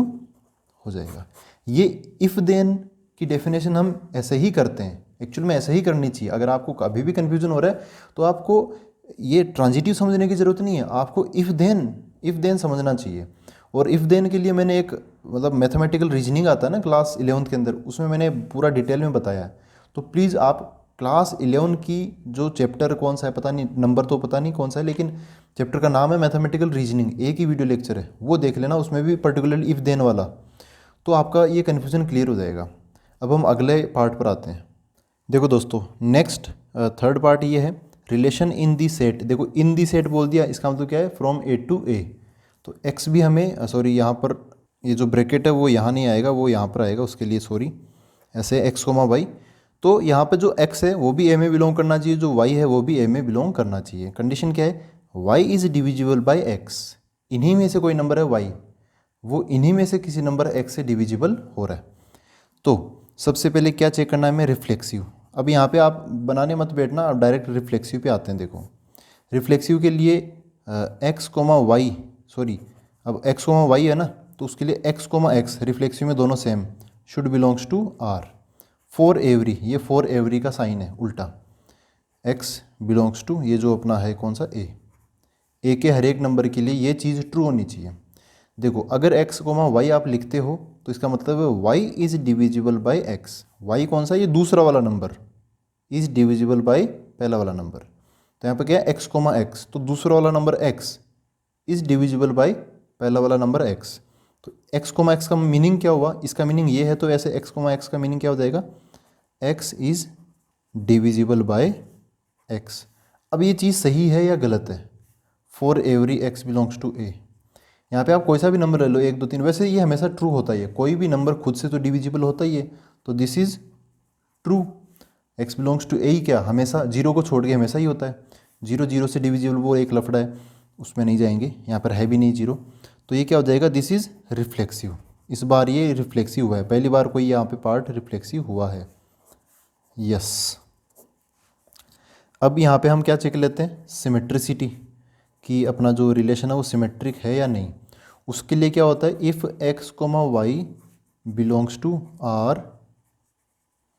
हो जाएगा। ये इफ़ देन की डेफिनेशन हम ऐसे ही करते हैं, एक्चुअल में ऐसे ही करनी चाहिए। अगर आपको अभी भी कन्फ्यूजन हो रहा है तो आपको ये ट्रांजिटिव समझने की ज़रूरत नहीं है, आपको इफ़ देन समझना चाहिए। और इफ़ देन के लिए मैंने एक मतलब मैथमेटिकल रीजनिंग आता है ना क्लास 11th के अंदर, उसमें मैंने पूरा डिटेल में बताया है। तो प्लीज़ आप क्लास 11 की जो चैप्टर कौन सा है पता नहीं, नंबर तो पता नहीं कौन सा है, लेकिन चैप्टर का नाम है मैथमेटिकल रीजनिंग, एक ही वीडियो लेक्चर है, वो देख लेना, उसमें भी पर्टिकुलरली इफ़ देन वाला, तो आपका ये कन्फ्यूज़न क्लियर हो जाएगा। अब हम अगले पार्ट पर आते हैं। देखो दोस्तों, नेक्स्ट थर्ड पार्ट ये है रिलेशन इन दी सेट। देखो इन दी सेट बोल दिया, इसका मतलब क्या है? From A to A. तो एक्स भी हमें सॉरी यहाँ पर ये जो ब्रैकेट है वो यहाँ नहीं आएगा, वो यहाँ पर आएगा, उसके लिए सॉरी। ऐसे एक्स कोमा वाई, तो यहाँ पे जो x है वो भी a में बिलोंग करना चाहिए, जो y है वो भी a में बिलोंग करना चाहिए। कंडीशन क्या है? y is divisible by x। इन्हीं में से कोई नंबर है y, वो इन्हीं में से किसी नंबर x से डिविजिबल हो रहा है। तो सबसे पहले क्या चेक करना है हमें? रिफ्लेक्सिव। अब यहाँ पे आप बनाने मत बैठना, आप डायरेक्ट रिफ्लेक्सिव पे आते हैं। देखो रिफ्लेक्सिव के लिए x कोमा वाई, सॉरी अब x कोमा वाई है ना, तो उसके लिए x कोमा x रिफ्लेक्सिव में दोनों same, should belongs to r। For every, ये फॉर एवरी का साइन है उल्टा, x बिलोंग्स टू ये जो अपना है कौन सा ए के हर एक नंबर के लिए ये चीज़ ट्रू होनी चाहिए। देखो अगर x कोमा वाई आप लिखते हो तो इसका मतलब है y is divisible by x। y कौन सा? ये दूसरा वाला नंबर, इज़ डिविजिबल बाय पहला वाला नंबर। तो यहाँ पे क्या है? x कोमा x, तो दूसरा वाला नंबर x इज़ डिविजिबल बाय पहला वाला नंबर x। तो x कोमा x का मीनिंग क्या हुआ? इसका मीनिंग ये है, तो ऐसे x कोमा x का मीनिंग क्या हो जाएगा? x is divisible by x। अब ये चीज़ सही है या गलत है? For every x belongs to a, यहाँ पे आप कोई सा भी नंबर ले लो, 1 2 3, वैसे ये हमेशा ट्रू होता ही है, कोई भी नंबर खुद से तो डिविजिबल होता ही है, तो this is true. x belongs to a ही क्या, हमेशा जीरो को छोड़ के हमेशा ही होता है। जीरो जीरो से डिविजिबल वो एक लफड़ा है, उसमें नहीं जाएंगे, यहाँ पर है भी नहीं जीरो। तो ये क्या हो जाएगा? This is reflexive. इस बार ये रिफ्लेक्सिव हुआ है, पहली बार कोई यहाँ पे पार्ट रिफ्लेक्सिव हुआ है। यस। अब यहाँ पे हम क्या चेक लेते हैं? सिमेट्रिसिटी, कि अपना जो रिलेशन है वो सिमेट्रिक है या नहीं। उसके लिए क्या होता है? If x comma Y belongs to R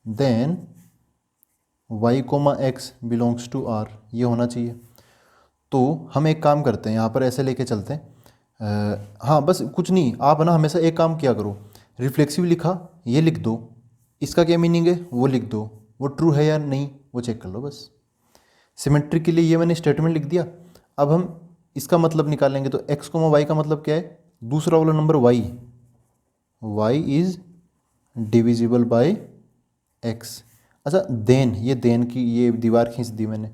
then y comma x belongs to R, ये होना चाहिए। तो हम एक काम करते हैं, यहाँ पर ऐसे लेके चलते हैं। हाँ बस कुछ नहीं, आप ना हमेशा एक काम किया करो, रिफ्लेक्सिव लिखा ये लिख दो, इसका क्या मीनिंग है वो लिख दो, वो ट्रू है या नहीं वो चेक कर लो बस। सिमेट्रिक के लिए ये मैंने स्टेटमेंट लिख दिया। अब हम इसका मतलब निकालेंगे, तो x कोमा वाई का मतलब क्या है? दूसरा वाला number y is divisible by x। अच्छा देन, ये देन की ये दीवार खींच दी मैंने।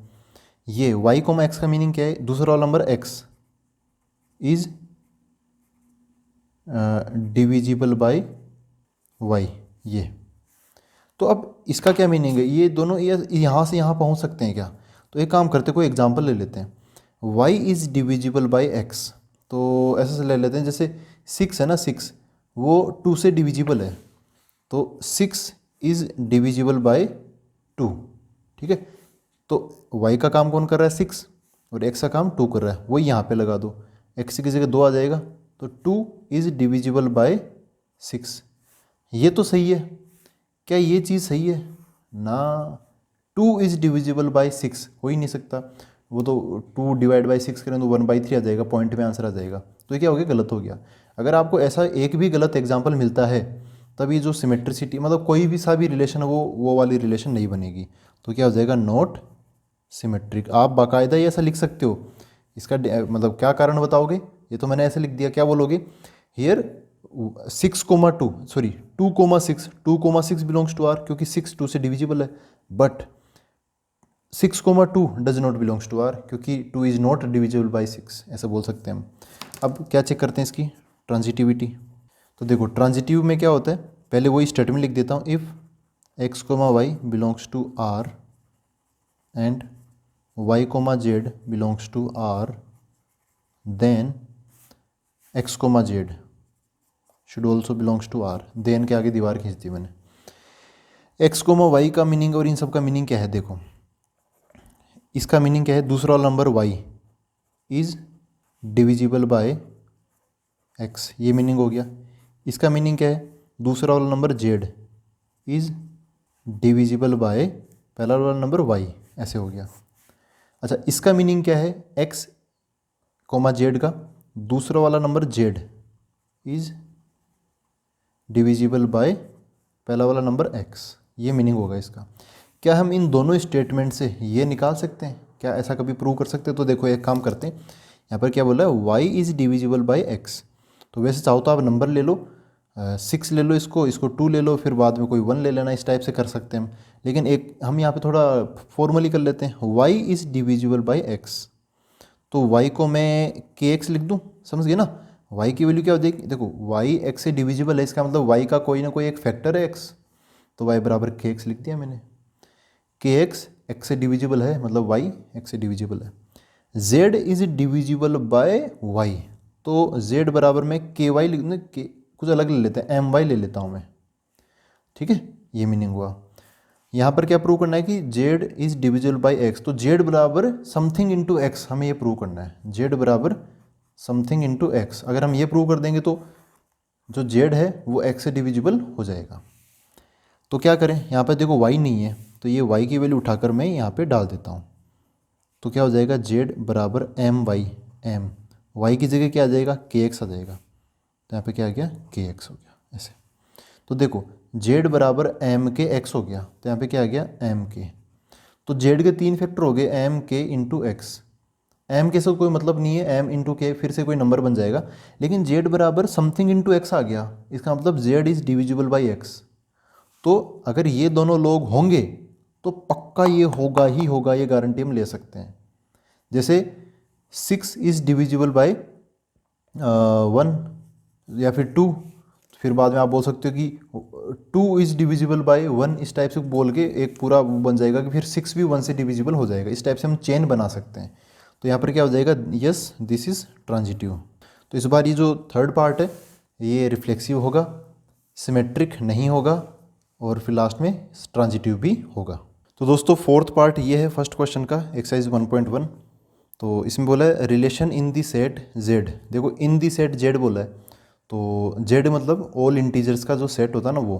ये y कोमा x का मीनिंग क्या है? दूसरा वाला नंबर x is divisible bye y, ये। तो अब इसका क्या मीनिंग है? ये दोनों ये यहाँ से यहाँ पहुँच सकते हैं क्या? तो एक काम करते, कोई एग्जांपल ले लेते हैं। y is divisible by x, तो ऐसे से ले लेते हैं, जैसे 6 है ना, 6 वो 2 से डिविजिबल है, तो 6 इज़ डिविजिबल बाय 2। ठीक है, तो y का काम कौन कर रहा है? 6, और x का काम 2 कर रहा है, वही यहाँ पे लगा दो, x की जगह 2 आ जाएगा, तो 2 इज़ डिविजिबल बाय 6। ये तो सही है, क्या ये चीज़ सही है ना? 2 इज़ डिविजिबल बाय 6 हो ही नहीं सकता, वो तो 2 डिवाइड बाई 6 करें तो 1/3 आ जाएगा, पॉइंट में आंसर आ जाएगा। तो ये क्या हो गया? गलत हो गया। अगर आपको ऐसा एक भी गलत एग्जाम्पल मिलता है तब ये जो सिमेट्रिसिटी मतलब कोई भी सा भी रिलेशन है वो वाली रिलेशन नहीं बनेगी, तो क्या हो जाएगा? Not symmetric. आप बाकायदा ये ऐसा लिख सकते हो, इसका मतलब क्या कारण बताओगे? ये तो मैंने ऐसे लिख दिया, क्या बोलोगे? Here 6,2 sorry 2,6 2,6 belongs to R, क्योंकि 6 2 से डिविजिबल है, but 6,2 does not belongs to R, क्योंकि 2 इज़ नॉट डिविजिबल बाई 6, ऐसा बोल सकते हैं हम। अब क्या चेक करते हैं इसकी ट्रांजिटिविटी। तो देखो ट्रांजिटिव में क्या होता है, पहले वही स्टेटमेंट लिख देता हूँ, if x comma Y belongs to R and Y comma Z belongs to R, then X comma Z should also belongs to R. Then के आगे दीवार खींच दी मैंने। एक्स कोमा वाई का मीनिंग और इन सब का मीनिंग क्या है देखो। इसका मीनिंग क्या है, दूसरा वाला number y is divisible by x, ये मीनिंग हो गया। इसका मीनिंग क्या है, दूसरा वाला number z is divisible by पहला वाला नंबर वाई, ऐसे हो गया। अच्छा, इसका मीनिंग क्या है, एक्स कोमा जेड का दूसरा वाला number z is divisible by पहला वाला नंबर एक्स, ये मीनिंग होगा इसका। क्या हम इन दोनों स्टेटमेंट से ये निकाल सकते हैं, क्या ऐसा कभी प्रूव कर सकते हैं? तो देखो एक काम करते हैं, यहाँ पर क्या बोला है, y is divisible by x. तो वैसे चाहो तो आप नंबर ले लो, 6 ले लो, इसको 2 ले लो, फिर बाद में कोई 1 ले लेना, इस टाइप से कर सकते हैं हम। लेकिन एक हम यहाँ पे थोड़ा फॉर्मली कर लेते हैं, y is divisible by x। तो y को मैं kx लिख दूँ, समझ गए ना। y की वैल्यू क्या हो जाएगी, देखो y x से डिविजिबल है, इसका मतलब y का कोई ना कोई एक फैक्टर है x, तो y बराबर kx लिख दिया मैंने। kx x से डिविजिबल है, मतलब y x से डिविजिबल है। z is divisible bye y, तो z बराबर में ky लिख दूँ, कुछ अलग ले लेते हैं, my ले लेता हूँ मैं, ठीक है, ये मीनिंग हुआ। यहाँ पर क्या प्रूव करना है कि z is divisible by x, तो z बराबर समथिंग इंटू एक्स, हमें ये प्रूव करना है, z बराबर समथिंग इंटू एक्स। अगर हम ये प्रूव कर देंगे तो जो z है वो x से डिविजिबल हो जाएगा। तो क्या करें, यहाँ पर देखो y नहीं है, तो ये y की वैल्यू उठाकर मैं यहाँ पे डाल देता हूँ। तो क्या हो जाएगा, z बराबर एम वाई, एम वाई की जगह क्या आ जाएगा, kx आ जाएगा। तो यहाँ पे क्या आ गया, kx हो गया ऐसे। तो देखो z बराबर एम के एक्स हो गया, तो यहाँ पे क्या आ गया, एम के। तो z के 3 फैक्टर हो गए, एम के इंटू एक्स। एम के से कोई मतलब नहीं है, एम इंटू के फिर से कोई नंबर बन जाएगा, लेकिन z बराबर समथिंग इंटू एक्स आ गया, इसका मतलब z is divisible by x. तो अगर ये दोनों लोग होंगे तो पक्का ये होगा ही होगा, ये गारंटी हम ले सकते हैं। जैसे 6 इज डिविजिबल बाई 1 या फिर 2, फिर बाद में आप बोल सकते हो कि 2 इज डिविजिबल बाय 1, इस टाइप से बोल के एक पूरा बन जाएगा कि फिर 6 भी 1 से डिविजिबल हो जाएगा। इस टाइप से हम चेन बना सकते हैं। तो यहाँ पर क्या हो जाएगा, यस दिस इज ट्रांजिटिव। तो इस बार ये जो थर्ड पार्ट है ये रिफ्लेक्सिव होगा, सिमेट्रिक नहीं होगा, और फिर लास्ट में ट्रांजिटिव भी होगा। तो दोस्तों फोर्थ पार्ट ये है फर्स्ट क्वेश्चन का, एक्सरसाइज 1.1। तो इसमें बोला है relation in the set z। देखो इन दी सेट z बोला है, तो z मतलब ऑल इंटीजर्स का जो सेट होता है ना वो।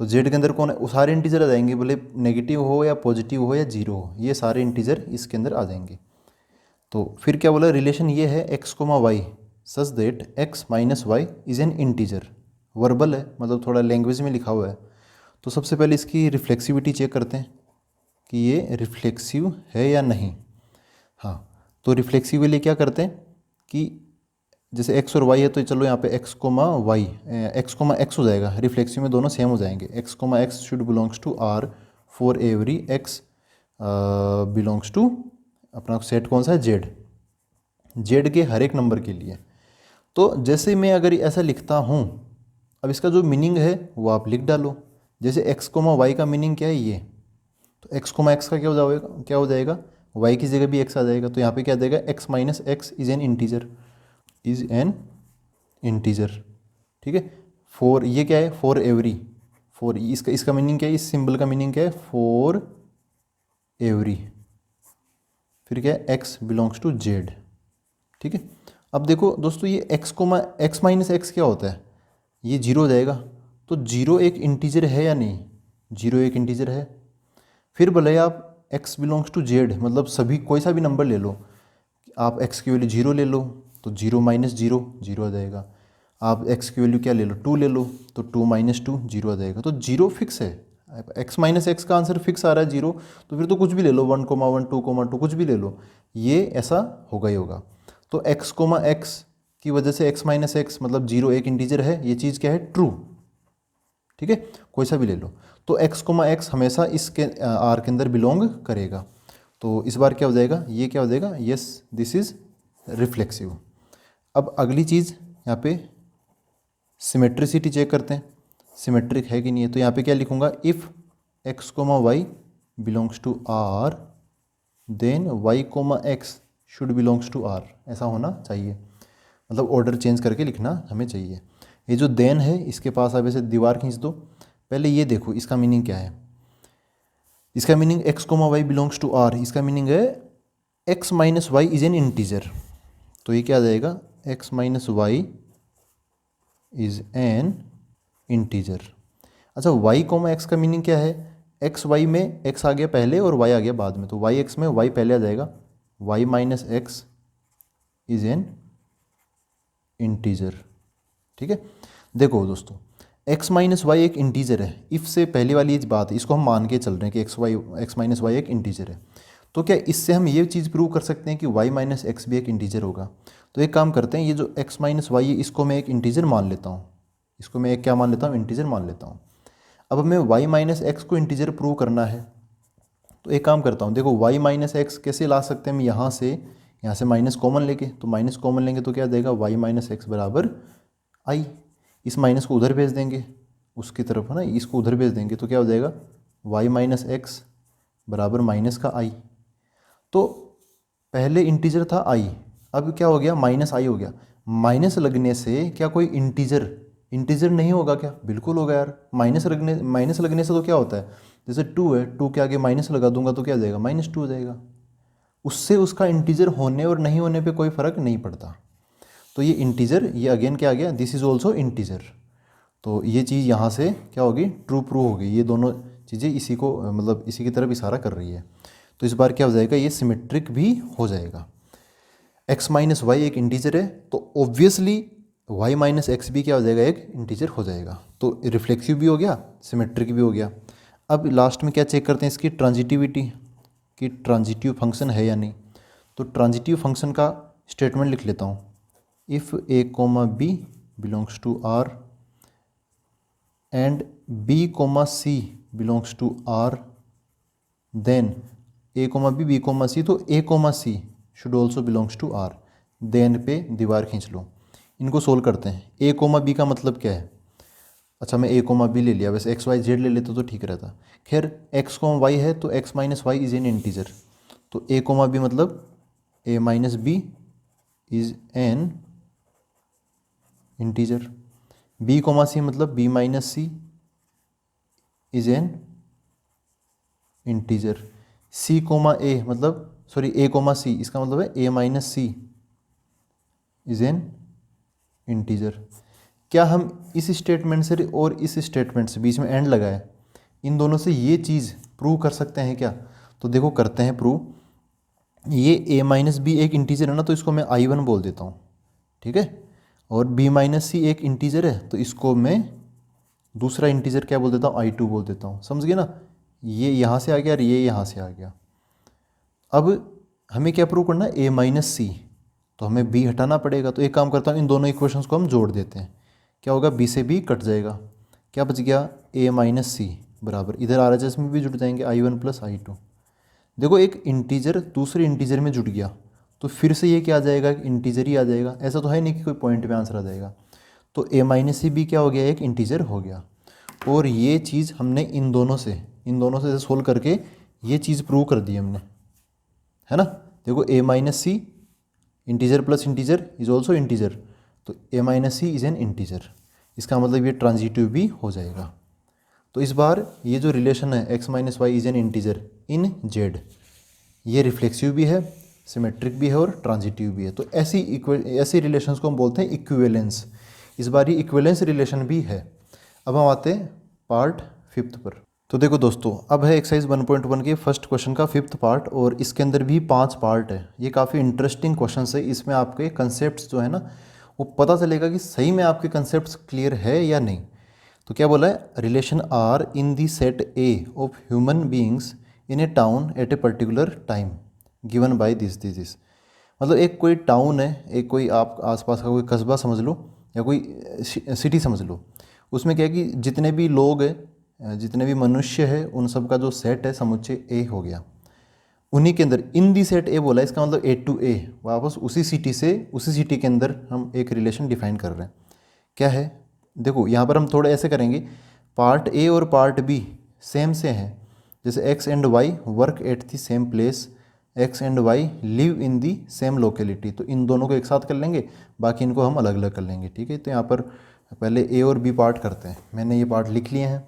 तो z के अंदर कौन है, वो सारे इंटीजर आ जाएंगे, भले नेगेटिव हो या पॉजिटिव हो या जीरो हो, ये सारे इंटीजर इसके अंदर आ जाएंगे। तो फिर क्या बोला, रिलेशन ये है x comma y such that x minus y is an integer. Verbal है, मतलब थोड़ा लैंग्वेज में लिखा हुआ है। तो सबसे पहले इसकी रिफ्लेक्सिविटी चेक करते हैं कि ये रिफ्लेक्सिव है या नहीं। हाँ, तो रिफ्लेक्सिव के लिए क्या करते हैं कि जैसे x और y है, तो चलो यहाँ पे x comma y, x comma x हो जाएगा, रिफ्लेक्सिव में दोनों सेम हो जाएंगे। x comma x should belongs to r for every x belongs to, अपना सेट कौन सा है, z के हर एक नंबर के लिए। तो जैसे मैं अगर ऐसा लिखता हूँ, अब इसका जो मीनिंग है वो आप लिख डालो। जैसे x कोमा वाई का मीनिंग क्या है, ये, तो x कोमा x का क्या हो जाएगा, y की जगह भी x आ जाएगा। तो यहाँ पे क्या आ जाएगा, x minus x is an integer, is an integer, ठीक है। फॉर ये क्या है, फॉर एवरी, फॉर इसका मीनिंग क्या है, इस सिंबल का मीनिंग क्या है, फॉर एवरी। फिर क्या है, x बिलोंग्स टू z, ठीक है। अब देखो दोस्तों ये x comma x minus x क्या होता है, ये जीरो हो जाएगा। तो जीरो एक इंटीजर है या नहीं, जीरो एक इंटीजर है। फिर भले आप x बिलोंग्स टू z, मतलब सभी कोई सा भी नंबर ले लो, आप x की वैल्यू जीरो ले लो तो जीरो माइनस जीरो जीरो आ जाएगा। आप x की वैल्यू क्या ले लो, 2 ले लो, तो 2 माइनस 2 जीरो आ जाएगा। तो जीरो फिक्स है, x माइनस एक्स का आंसर फिक्स आ रहा है जीरो, तो फिर तो कुछ भी ले लो, 1,1 2,2 कुछ भी ले लो, ये ऐसा होगा ही होगा। तो x कोमा एक्स की वजह से x माइनस एक्स मतलब जीरो एक इंटीजर है, ये चीज़ क्या है, ट्रू, ठीक है, कोई सा भी ले लो। तो x कोमा एक्स हमेशा इसके आर के अंदर बिलोंग करेगा। तो इस बार क्या हो जाएगा, ये क्या हो जाएगा, यस दिस इज रिफ्लेक्सिव। अब अगली चीज़ यहाँ पे सिमेट्रिसिटी चेक करते हैं, सिमेट्रिक है कि नहीं है। तो यहाँ पे क्या लिखूँगा, if x comma Y belongs to R, then y comma x should belongs to R, ऐसा होना चाहिए। मतलब ऑर्डर चेंज करके लिखना हमें चाहिए। ये जो देन है इसके पास आप ऐसे दीवार खींच दो। पहले ये देखो इसका मीनिंग क्या है। इसका meaning x comma Y belongs to R, इसका मीनिंग है x minus Y is an integer. तो ये क्या आ जाएगा, x minus Y is an integer. अच्छा, वाई कोमा एक्स का मीनिंग क्या है, एक्स वाई में एक्स आ गया पहले और वाई आ गया बाद में, तो वाई एक्स में वाई पहले आ जाएगा, y minus x is an integer. ठीक है, देखो दोस्तों एक्स माइनस वाई एक इंटीजर है, इफ से पहले वाली ये बात है, इसको हम मान के चल रहे हैं कि एक्स माइनस वाई एक इंटीजर है। तो क्या इससे हम ये चीज़ प्रूव कर सकते हैं कि वाई माइनस एक्स भी एक इंटीजर होगा। तो एक काम करते हैं, ये जो एक्स माइनस वाई है इसको मैं एक इंटीजर मान लेता हूँ, इसको मैं एक क्या मान लेता हूँ, इंटीजर मान लेता हूँ। अब हमें वाई माइनस एक्स को इंटीजर प्रूव करना है, तो एक काम करता हूँ, देखो वाई माइनस एक्स कैसे ला सकते हैं हम, यहाँ से माइनस कॉमन लेके, तो माइनस कॉमन लेंगे तो क्या देगा, वाई माइनस एक्स बराबर आई। इस माइनस को उधर भेज देंगे उसकी तरफ, है ना, इसको उधर भेज देंगे तो क्या हो जाएगा, वाई माइनस एक्स बराबर माइनस का आई। तो पहले इंटीजर था आई, अब क्या हो गया, माइनस आई हो गया। माइनस लगने से क्या कोई इंटीजर नहीं होगा क्या, बिल्कुल होगा यार। माइनस लगने से तो क्या होता है, जैसे 2 है, 2 के आगे माइनस लगा दूंगा तो क्या हो जाएगा, -2 हो जाएगा। उससे उसका इंटीजर होने और नहीं होने पे कोई फ़र्क नहीं पड़ता। तो ये इंटीजर, ये अगेन क्या आ गया, दिस इज़ ऑल्सो इंटीजर। तो ये चीज़ यहाँ से क्या होगी, ट्रू प्रूव होगी। ये दोनों चीज़ें इसी को मतलब इसी की तरफ इशारा कर रही है। तो इस बार क्या हो जाएगा, ये सिमेट्रिक भी हो जाएगा। एक्स माइनस वाई एक इंटीजर है तो ऑब्वियसली वाई माइनस एक्स भी क्या हो जाएगा, एक इंटीजर हो जाएगा। तो रिफ्लेक्सिव भी हो गया, सिमेट्रिक भी हो गया। अब लास्ट में क्या चेक करते हैं, इसकी ट्रांजिटिविटी, कि ट्रांजिटिव फंक्शन है या नहीं। तो ट्रांजिटिव फंक्शन का स्टेटमेंट लिख लेता हूँ, if A comma B belongs to R and B comma C belongs to R, then A comma B comma C, तो A comma C should also belongs to R. Then पे दीवार खींच लो, इनको solve करते हैं। ए कोमा बी का मतलब क्या है, अच्छा मैं ए कोमा बी ले लिया, वैसे एक्स वाई जेड ले लेते तो ठीक रहता। खैर एक्स कोमा वाई है तो X minus Y is an integer, तो ए कोमा बी मतलब A minus B is an integer. B comma C मतलब B minus C is an integer. C comma A मतलब सॉरी ए कोमा सी, इसका मतलब है A minus C is an integer. क्या हम इस statement से और इस स्टेटमेंट से बीच में एंड लगाए, इन दोनों से ये चीज़ प्रूव कर सकते हैं क्या। तो देखो करते हैं प्रूव। ये ए माइनस बी एक इंटीजर है ना, तो इसको मैं I1 बोल देता हूँ, ठीक है। और बी माइनस सी एक इंटीजर है तो इसको मैं दूसरा इंटीजर क्या बोल देता हूँ, I2 बोल देता हूँ। समझ गए ना, ये यहाँ से आ गया और ये यहाँ से आ गया। अब हमें क्या प्रूव करना है, ए माइनस सी, तो हमें बी हटाना पड़ेगा। तो एक काम करता हूँ, इन दोनों इक्वेशंस को हम जोड़ देते हैं। क्या होगा, बी से बी कट जाएगा, क्या बच गया, ए माइनस सी बराबर, इधर आर एच एस में भी जुड़ जाएंगे I1 प्लस I2। देखो एक इंटीजर दूसरे इंटीजर में जुड़ गया तो फिर से ये क्या आ जाएगा, इंटीजर ही आ जाएगा। ऐसा तो है नहीं कि कोई पॉइंट पे आंसर आ जाएगा। तो ए माइनस सी भी क्या हो गया, एक इंटीजर हो गया। और ये चीज़ हमने इन दोनों से सोल्व करके ये चीज़ प्रूव कर दी हमने, है ना। देखो A minus C integer plus integer is also integer, तो A minus C is an integer. इसका मतलब ये ट्रांजिटिव भी हो जाएगा। तो इस बार ये जो रिलेशन है x minus Y is an integer in z, ये रिफ्लेक्सिव भी है, सिमेट्रिक भी है और ट्रांजिटिव भी है। तो ऐसी रिलेशंस को हम बोलते हैं इक्विवेलेंस। इस बार ये इक्विवेलेंस रिलेशन भी है। अब हम आते हैं पार्ट 5 पर। तो देखो दोस्तों, अब है एक्सरसाइज 1.1 के फर्स्ट क्वेश्चन का 5th पार्ट, और इसके अंदर भी 5 पार्ट है। ये काफ़ी इंटरेस्टिंग क्वेश्चन है। इसमें आपके कंसेप्ट जो है ना, वो पता चलेगा कि सही में आपके कंसेप्ट क्लियर है या नहीं। तो क्या बोला है, relation R in the set A of human beings in a town at a particular time given by this. मतलब एक कोई टाउन है, एक कोई आप आसपास का कोई कस्बा समझ लो या कोई सिटी समझ लो। उसमें क्या है कि जितने भी लोग हैं, जितने भी मनुष्य है, उन सब का जो सेट है समुच्चय ए हो गया। उन्हीं के अंदर इन दी सेट ए बोला, इसका मतलब ए टू ए, वापस उसी सिटी के अंदर हम एक रिलेशन डिफाइन कर रहे हैं। क्या है, देखो यहाँ पर हम थोड़ा ऐसे करेंगे, पार्ट ए और पार्ट बी सेम से हैं, जैसे x and y work at the same place, x and y live in the same locality, तो इन दोनों को एक साथ कर लेंगे, बाकी इनको हम अलग अलग कर लेंगे। ठीक है, तो यहाँ पर पहले ए और बी पार्ट करते हैं। मैंने ये पार्ट लिख लिए हैं।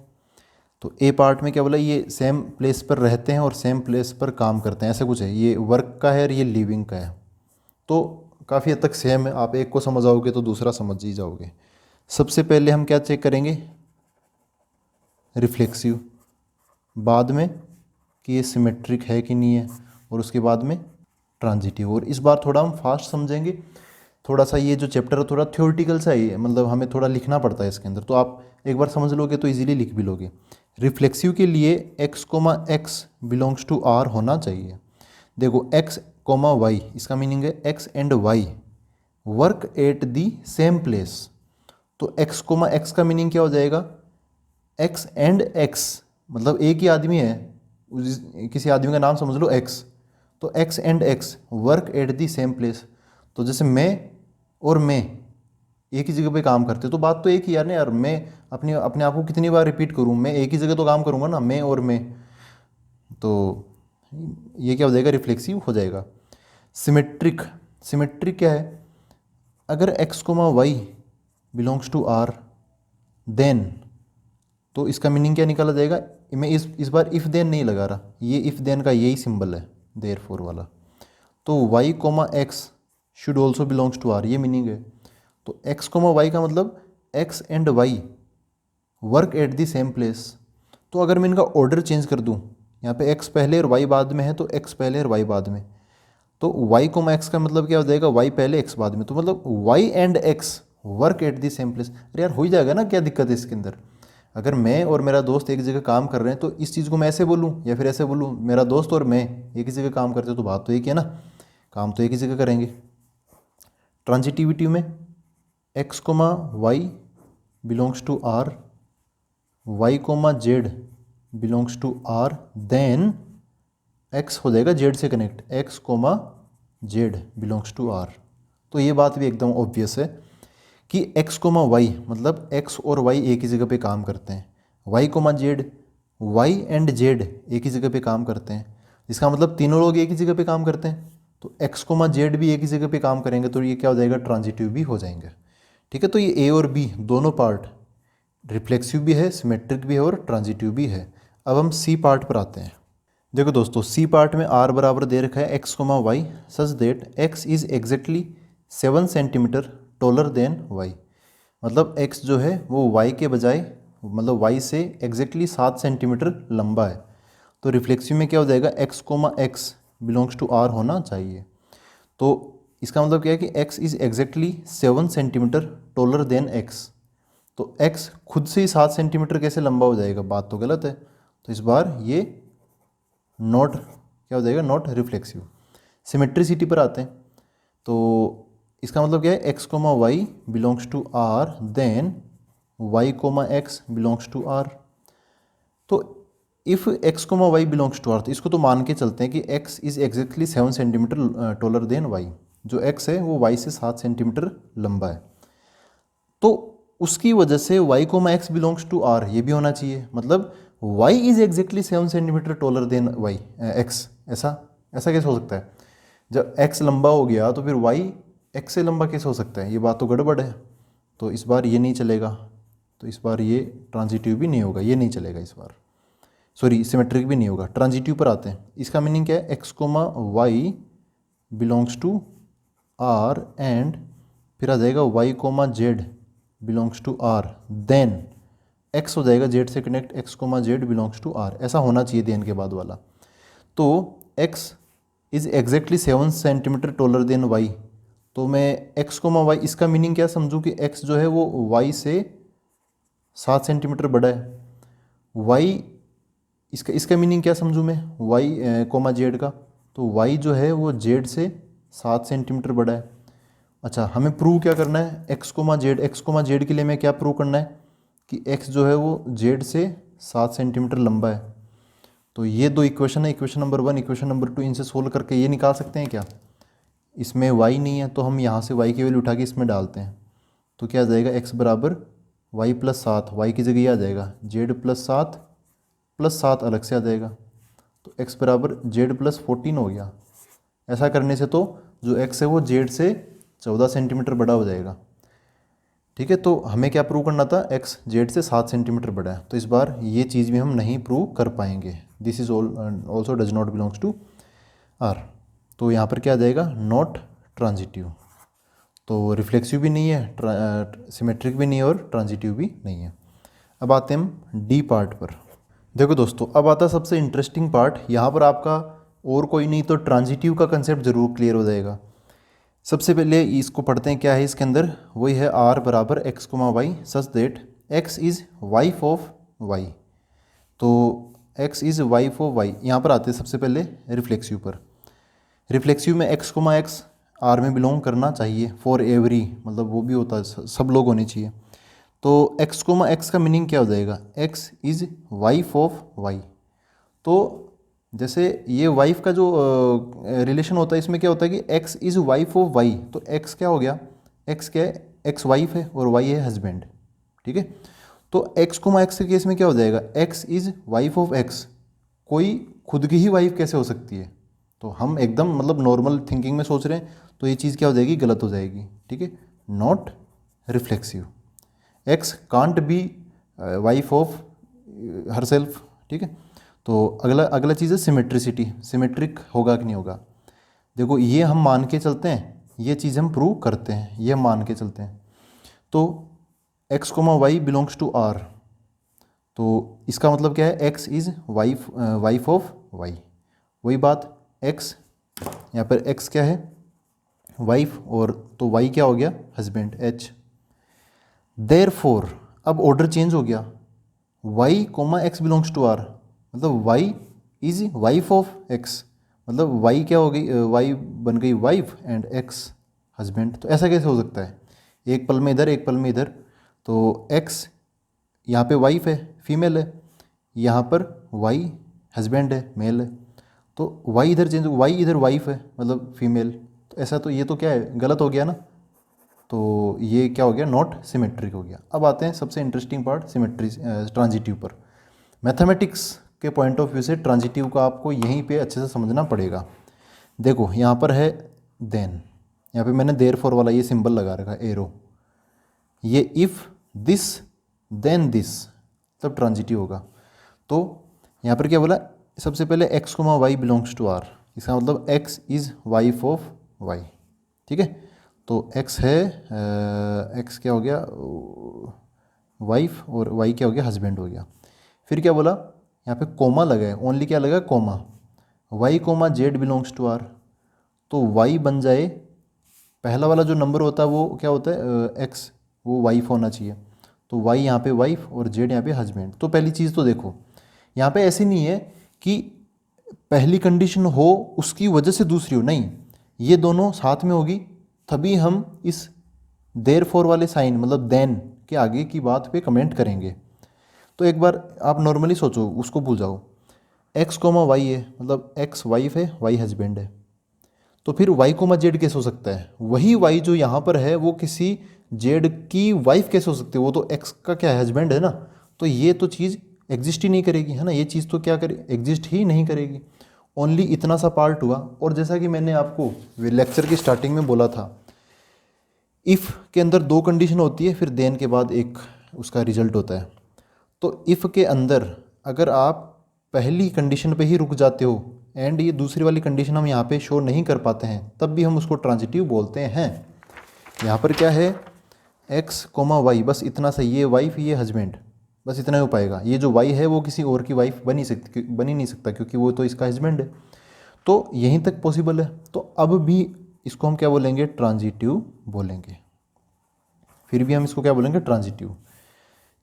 तो ए पार्ट में क्या बोला, ये सेम प्लेस पर रहते हैं और सेम प्लेस पर काम करते हैं, ऐसा कुछ है। ये वर्क का है और ये लिविंग का है, तो काफ़ी हद तक सेम है। आप एक को समझ आओगे तो दूसरा समझ ही जाओगे। सबसे पहले हम क्या चेक करेंगे, रिफ्लेक्सिव, बाद में कि ये सिमेट्रिक है कि नहीं है, और उसके बाद में ट्रांजिटिव। और इस बार थोड़ा हम फास्ट समझेंगे। थोड़ा सा ये जो चैप्टर है थोड़ा थ्योरेटिकल सा ही है, मतलब हमें थोड़ा लिखना पड़ता है इसके अंदर, तो आप एक बार समझ लोगे तो इजीली लिख भी लोगे। रिफ्लेक्सिव के लिए x, x belongs to r होना चाहिए। देखो x, y, इसका मीनिंग है x and y work at the same place. तो x, x का मीनिंग क्या हो जाएगा, x एंड x, मतलब एक ही आदमी है, किसी आदमी का नाम समझ लो x, तो x and x work at the same place. तो जैसे मैं और मैं एक ही जगह पे काम करते, तो बात तो एक ही यार ना यार, मैं अपने आप को कितनी बार रिपीट करूँ, मैं एक ही जगह तो काम करूँगा ना, मैं और मैं, तो ये क्या हो जाएगा, रिफ्लेक्सिव हो जाएगा। सिमेट्रिक, सिमेट्रिक क्या है, अगर x, y belongs to r then, तो इसका मीनिंग क्या निकाला जाएगा, मैं इस बार इफ़ देन नहीं लगा रहा, ये इफ़ देन का यही सिंबल है, देयरफॉर वाला। तो y, x should also belongs to r, ये मीनिंग है। तो x, y का मतलब x and y work at the same place. तो अगर मैं इनका ऑर्डर चेंज कर दूँ, यहाँ पे x पहले और y बाद में है, तो x पहले और y बाद में, तो y, x का मतलब क्या हो जाएगा, y पहले x बाद में, तो मतलब y and x work at the same place. अरे यार हो ही जाएगा ना, क्या दिक्कत है इसके अंदर। अगर मैं और मेरा दोस्त एक जगह काम कर रहे हैं, तो इस चीज़ को मैं ऐसे बोलूँ या फिर ऐसे बोलूँ, मेरा दोस्त और मैं एक ही जगह काम करते हैं, तो बात तो एक ही है ना, काम तो एक ही जगह करेंगे। ट्रांजिटिविटी में x, y belongs to r, y, z belongs to r, then x हो जाएगा z से connect, x, z belongs to r। तो ये बात भी एकदम ऑब्वियस है कि x, y मतलब x और y एक ही जगह पे काम करते हैं, y, z, y and z एक ही जगह पे काम करते हैं, इसका मतलब तीनों लोग एक ही जगह पे काम करते हैं, तो x, z भी एक ही जगह पे काम करेंगे, तो ये क्या हो जाएगा, ट्रांजिटिव भी हो जाएंगे। ठीक है, तो ये a और b दोनों पार्ट रिफ्लेक्सिव भी है, सिमेट्रिक भी है और ट्रांजिटिव भी है। अब हम सी पार्ट पर आते हैं। देखो दोस्तों, सी पार्ट में r बराबर दे रखा है x, y such that x is exactly 7 centimetre taller than y, मतलब x जो है वो y के बजाय, मतलब y से एग्जैक्टली 7 सेंटीमीटर लंबा है। तो रिफ्लेक्सिव में क्या हो जाएगा, x, x belongs to r होना चाहिए। तो इसका मतलब क्या है कि x is exactly 7 centimetre taller then x, तो x खुद से ही 7 सेंटीमीटर कैसे लंबा हो जाएगा, बात तो गलत है। तो इस बार ये नॉट क्या हो जाएगा, नॉट रिफ्लेक्सिव। सिमेट्रिसिटी पर आते हैं, तो इसका मतलब क्या है, x, y belongs to r, then y, x belongs to r। तो if x, y belongs to r, तो इसको तो मान के चलते हैं कि x is exactly 7 centimetre taller than y, जो x है वो y से 7 सेंटीमीटर लंबा है, तो उसकी वजह से y, x belongs to r ये भी होना चाहिए, मतलब y is exactly 7 centimetre taller than y, x। ऐसा कैसे हो सकता है, जब x लंबा हो गया तो फिर y x से लंबा कैसे हो सकता है, ये बात तो गड़बड़ है। तो इस बार ये नहीं चलेगा, तो इस बार ये ट्रांजिटिव भी नहीं होगा, ये नहीं चलेगा इस बार, सॉरी सिमेट्रिक भी नहीं होगा। ट्रांजिटिव पर आते हैं, इसका मीनिंग क्या है, x, y belongs to r and फिर आ जाएगा y, z belongs to r, then x हो जाएगा z से connect, x, z belongs to r, ऐसा होना चाहिए देन के बाद वाला। तो x is exactly 7 centimetre taller than y, तो मैं x, y इसका मीनिंग क्या समझूँ कि x जो है वो y से 7 सेंटीमीटर बड़ा है, y इसका मीनिंग क्या समझूँ मैं, y, z का, तो y जो है वो z से 7 सेंटीमीटर बड़ा है। अच्छा, हमें प्रूव क्या करना है, x, z के लिए मैं क्या प्रूव करना है कि x जो है वो z से 7 सेंटीमीटर लंबा है। तो ये दो इक्वेशन है, इक्वेशन नंबर 1, इक्वेशन नंबर 2, इनसे सोल्व करके ये निकाल सकते हैं क्या, इसमें y नहीं है तो हम यहाँ से y की वैल्यू उठा के इसमें डालते हैं, तो क्या आ जाएगा, x बराबर y प्लस 7, y की जगह ये आ जाएगा z प्लस 7 +7 अलग से आ जाएगा, तो x बराबर z प्लस 14 हो गया। ऐसा करने से तो जो x है वो z से 14 सेंटीमीटर बड़ा हो जाएगा। ठीक है, तो हमें क्या प्रूव करना था, x z से 7 सेंटीमीटर बड़ा है, तो इस बार ये चीज़ भी हम नहीं प्रूव कर पाएंगे। This is also does not belongs to R। तो यहाँ पर क्या आ जाएगा, नॉट ट्रांजिटिव। तो रिफ्लेक्सिव भी नहीं है, सिमेट्रिक भी नहीं है और ट्रांजिटिव भी नहीं है। अब आते हैं हम डी पार्ट पर। देखो दोस्तों, अब आता है सबसे इंटरेस्टिंग पार्ट। यहाँ पर आपका और कोई नहीं तो ट्रांजिटिव का कंसेप्ट जरूर क्लियर हो जाएगा। सबसे पहले इसको पढ़ते हैं, क्या है इसके अंदर, वही है R बराबर x, y such that x is wife of y। तो x is wife of y, यहाँ पर आते हैं सबसे पहले रिफ्लेक्सिव पर। रिफ्लेक्सिव में x, x R में बिलोंग करना चाहिए फॉर एवरी, मतलब वो भी होता है, सब लोग होने चाहिए। तो x, x का मीनिंग क्या हो जाएगा, x is wife of y। तो जैसे ये वाइफ का जो रिलेशन होता है, इसमें क्या होता है कि x is wife of y, तो x क्या हो गया, x क्या है, x वाइफ है और y है हस्बैंड। ठीक है, तो x, x के केस में क्या हो जाएगा, x is wife of x। कोई खुद की ही वाइफ कैसे हो सकती है, तो हम एकदम मतलब नॉर्मल थिंकिंग में सोच रहे हैं, तो ये चीज़ क्या हो जाएगी, गलत हो जाएगी। ठीक है, not reflexive. x can't be wife of her self. ठीक है, तो अगला अगला चीज़ है सिमेट्रिसिटी, सिमेट्रिक होगा कि नहीं होगा। देखो ये हम मान के चलते हैं, ये चीज़ हम प्रूव करते हैं, ये हम मान के चलते हैं। तो x, y belongs to R, तो इसका मतलब क्या है, x is wife of y। वही बात, x यहाँ पर x क्या है, वाइफ, और तो y क्या हो गया, हस्बैंड, h। देयरफॉर अब ऑर्डर चेंज हो गया, y, x belongs to R, मतलब y is wife of x, मतलब y क्या हो गई, y बन गई वाइफ एंड x हस्बैंड। तो ऐसा कैसे हो सकता है, एक पल में इधर एक पल में इधर। तो x यहाँ पे वाइफ है, फीमेल है, यहाँ पर y हस्बैंड है, मेल है। तो y इधर चेंज, y इधर वाइफ है मतलब फीमेल। तो ऐसा तो ये तो क्या है, गलत हो गया ना। तो ये क्या हो गया, नॉट सिमेट्रिक हो गया। अब आते हैं सबसे इंटरेस्टिंग पार्ट, सिमेट्री ट्रांजिटिव पर। मैथमेटिक्स के पॉइंट ऑफ व्यू से ट्रांजिटिव का आपको यहीं पे अच्छे से समझना पड़ेगा। देखो यहाँ पर है देन, यहाँ पे मैंने देयरफॉर वाला ये सिंबल लगा रखा है, एरो। ये इफ़ दिस देन दिस, तब ट्रांजिटिव होगा। तो यहाँ पर क्या बोला, सबसे पहले x, y belongs to R, इसका मतलब x is wife of y। ठीक है, तो x है, x क्या हो गया, वाइफ, और y क्या हो गया, हस्बैंड हो गया। फिर क्या बोला, यहाँ पे कोमा लगा है, ओनली क्या लगा, comma, y, z belongs to R। तो y बन जाए, पहला वाला जो नंबर होता है वो क्या होता है, x, वो वाइफ होना चाहिए। तो y यहाँ पे वाइफ और z यहाँ पे हस्बैंड। तो पहली चीज़ तो देखो, यहाँ पे ऐसी नहीं है कि पहली कंडीशन हो उसकी वजह से दूसरी हो, नहीं, ये दोनों साथ में होगी तभी हम इस देयरफॉर वाले साइन, मतलब देन के आगे की बात पे कमेंट करेंगे। तो एक बार आप नॉर्मली सोचो, उसको भूल जाओ, x, y है, मतलब x वाइफ है, y हस्बैंड है। तो फिर y, z कैसे हो सकता है, वही y जो यहाँ पर है वो किसी z की वाइफ कैसे हो सकती है, वो तो x का क्या है, हस्बैंड है ना। तो ये तो चीज़ एग्जिस्ट ही नहीं करेगी, है ना, ये चीज़ तो क्या करे, एग्जिस्ट ही नहीं करेगी। ओनली इतना सा पार्ट हुआ। और जैसा कि मैंने आपको लेक्चर की स्टार्टिंग में बोला था, इफ़ के अंदर दो कंडीशन होती है, फिर देन के बाद एक उसका रिजल्ट होता है। तो इफ़ के अंदर अगर आप पहली कंडीशन पे ही रुक जाते हो एंड ये दूसरी वाली कंडीशन हम यहाँ पे शो नहीं कर पाते हैं, तब भी हम उसको ट्रांजिटिव बोलते हैं। यहाँ पर क्या है, x, y, बस इतना सा, ये वाइफ ये हस्बैंड, बस इतना ही हो पाएगा। ये जो y है वो किसी और की वाइफ बन ही नहीं सकता क्योंकि वो तो इसका हस्बैंड है। तो यहीं तक पॉसिबल है। तो अब भी इसको हम क्या बोलेंगे, ट्रांजिटिव बोलेंगे। फिर भी हम इसको क्या बोलेंगे, ट्रांजिटिव।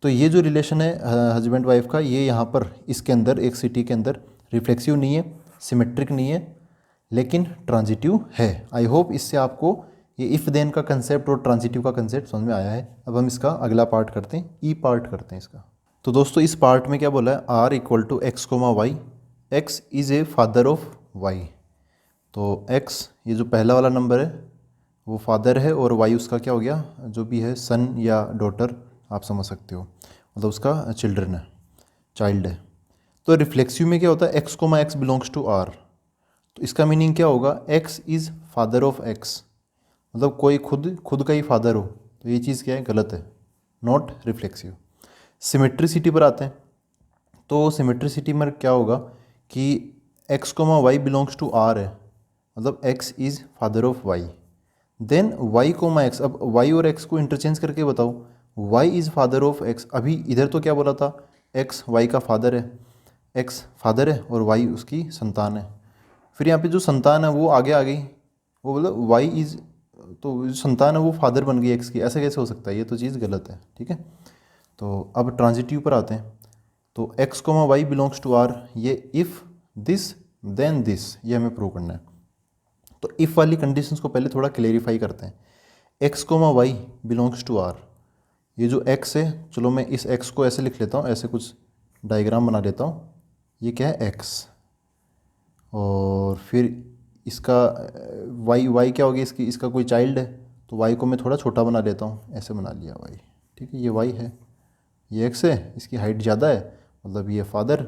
तो ये जो रिलेशन है हस्बैंड वाइफ का, ये यहाँ पर इसके अंदर एक सिटी के अंदर रिफ्लेक्सिव नहीं है, सिमेट्रिक नहीं है, लेकिन ट्रांजिटिव है। आई होप इससे आपको ये इफ़ देन का कंसेप्ट और ट्रांजिटिव का कंसेप्ट समझ में आया है। अब हम इसका अगला पार्ट करते हैं, ई पार्ट करते हैं इसका। तो दोस्तों इस पार्ट में क्या बोला है, R equal to x, y, x is a father of y। तो x ये जो पहला वाला नंबर है वो फादर है और y उसका क्या हो गया, जो भी है सन या डॉटर आप समझ सकते हो, मतलब उसका चिल्ड्रन है, चाइल्ड है। तो रिफ्लेक्सिव में क्या होता है, x comma x belongs to R, तो इसका मीनिंग क्या होगा, x is father of x, मतलब कोई खुद का ही फादर हो, तो ये चीज़ क्या है, गलत है, नॉट रिफ्लेक्सिव। सिमेट्रिसिटी पर आते हैं, तो सिमेट्रिसिटी में क्या होगा कि x comma Y belongs to R है, मतलब x is father of y, then y comma x, अब वाई और एक्स को इंटरचेंज करके बताओ, y is father of x, अभी इधर तो क्या बोला था, एक्स वाई का फादर है, एक्स फादर है और वाई उसकी संतान है, फिर यहाँ पे जो संतान है वो आगे आ गई, वो बोला वाई इज़, तो जो संतान है वो फादर बन गई एक्स की, ऐसा कैसे हो सकता है, ये तो चीज़ गलत है, ठीक है। तो अब ट्रांजिटिव पर आते हैं, तो x comma Y belongs to R, ये इफ़ दिस देन दिस, ये हमें प्रूव करना है। तो इफ़ वाली कंडीशंस को पहले थोड़ा क्लेरिफाई करते हैं। X comma Y belongs to R, ये जो एक्स है, चलो मैं इस एक्स को ऐसे लिख लेता हूँ, ऐसे कुछ डायग्राम बना लेता हूँ, ये क्या है एक्स, और फिर इसका वाई क्या होगी, इसका कोई चाइल्ड है, तो वाई को मैं थोड़ा छोटा बना लेता हूँ, ऐसे बना लिया वाई, ठीक है, ये वाई है, ये एक्स है, इसकी हाइट ज़्यादा है, मतलब ये फादर,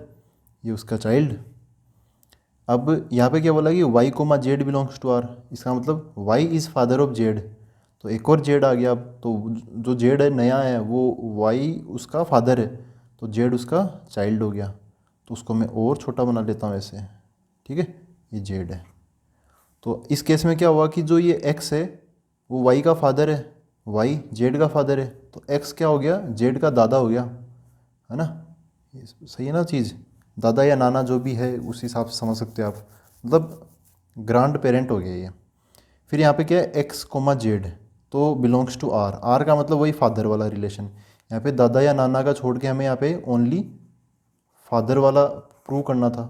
ये उसका चाइल्ड। अब यहाँ पे क्या बोला कि y comma Z belongs to R, इसका मतलब y is father of z, तो एक और जेड आ गया, अब तो जो जेड है नया है वो वाई उसका फादर है, तो जेड उसका चाइल्ड हो गया, तो उसको मैं और छोटा बना लेता हूँ ऐसे, ठीक है, ये जेड है। तो इस केस में क्या हुआ कि जो ये एक्स है वो वाई का फादर है, वाई जेड का फादर है, तो एक्स क्या हो गया, जेड का दादा हो गया, है ना, ये सही है ना चीज़, दादा या नाना जो भी है उस हिसाब से समझ सकते हो आप, मतलब ग्रांड पेरेंट हो गया ये। फिर यहाँ पे क्या है, एक्स कोमा जेड, तो बिलोंग्स टू आर, आर का मतलब वही फादर वाला रिलेशन, यहाँ पे दादा या नाना का छोड़ के हमें यहाँ पे ओनली फादर वाला प्रूव करना था,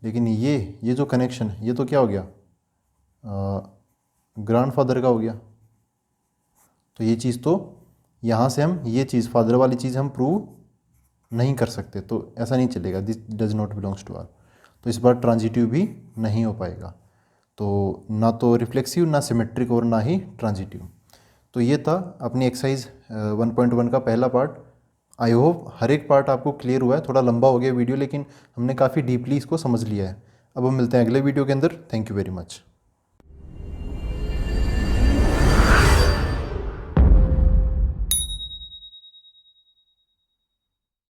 लेकिन ये जो कनेक्शन है ये तो क्या हो गया, ग्रैंड फादर का हो गया, तो ये चीज़ तो यहाँ से हम ये चीज़ फादर वाली चीज़ हम प्रूव नहीं कर सकते, तो ऐसा नहीं चलेगा, this does not belongs to R, तो इस बार ट्रांजिटिव भी नहीं हो पाएगा, तो ना तो रिफ्लेक्सिव, ना सिमेट्रिक और ना ही ट्रांजिटिव। तो ये था अपनी एक्सरसाइज 1.1 का पहला पार्ट। आई होप हर एक पार्ट आपको क्लियर हुआ है, थोड़ा लंबा हो गया वीडियो लेकिन हमने काफ़ी डीपली इसको समझ लिया है। अब हम मिलते हैं अगले वीडियो के अंदर। Thank you very much.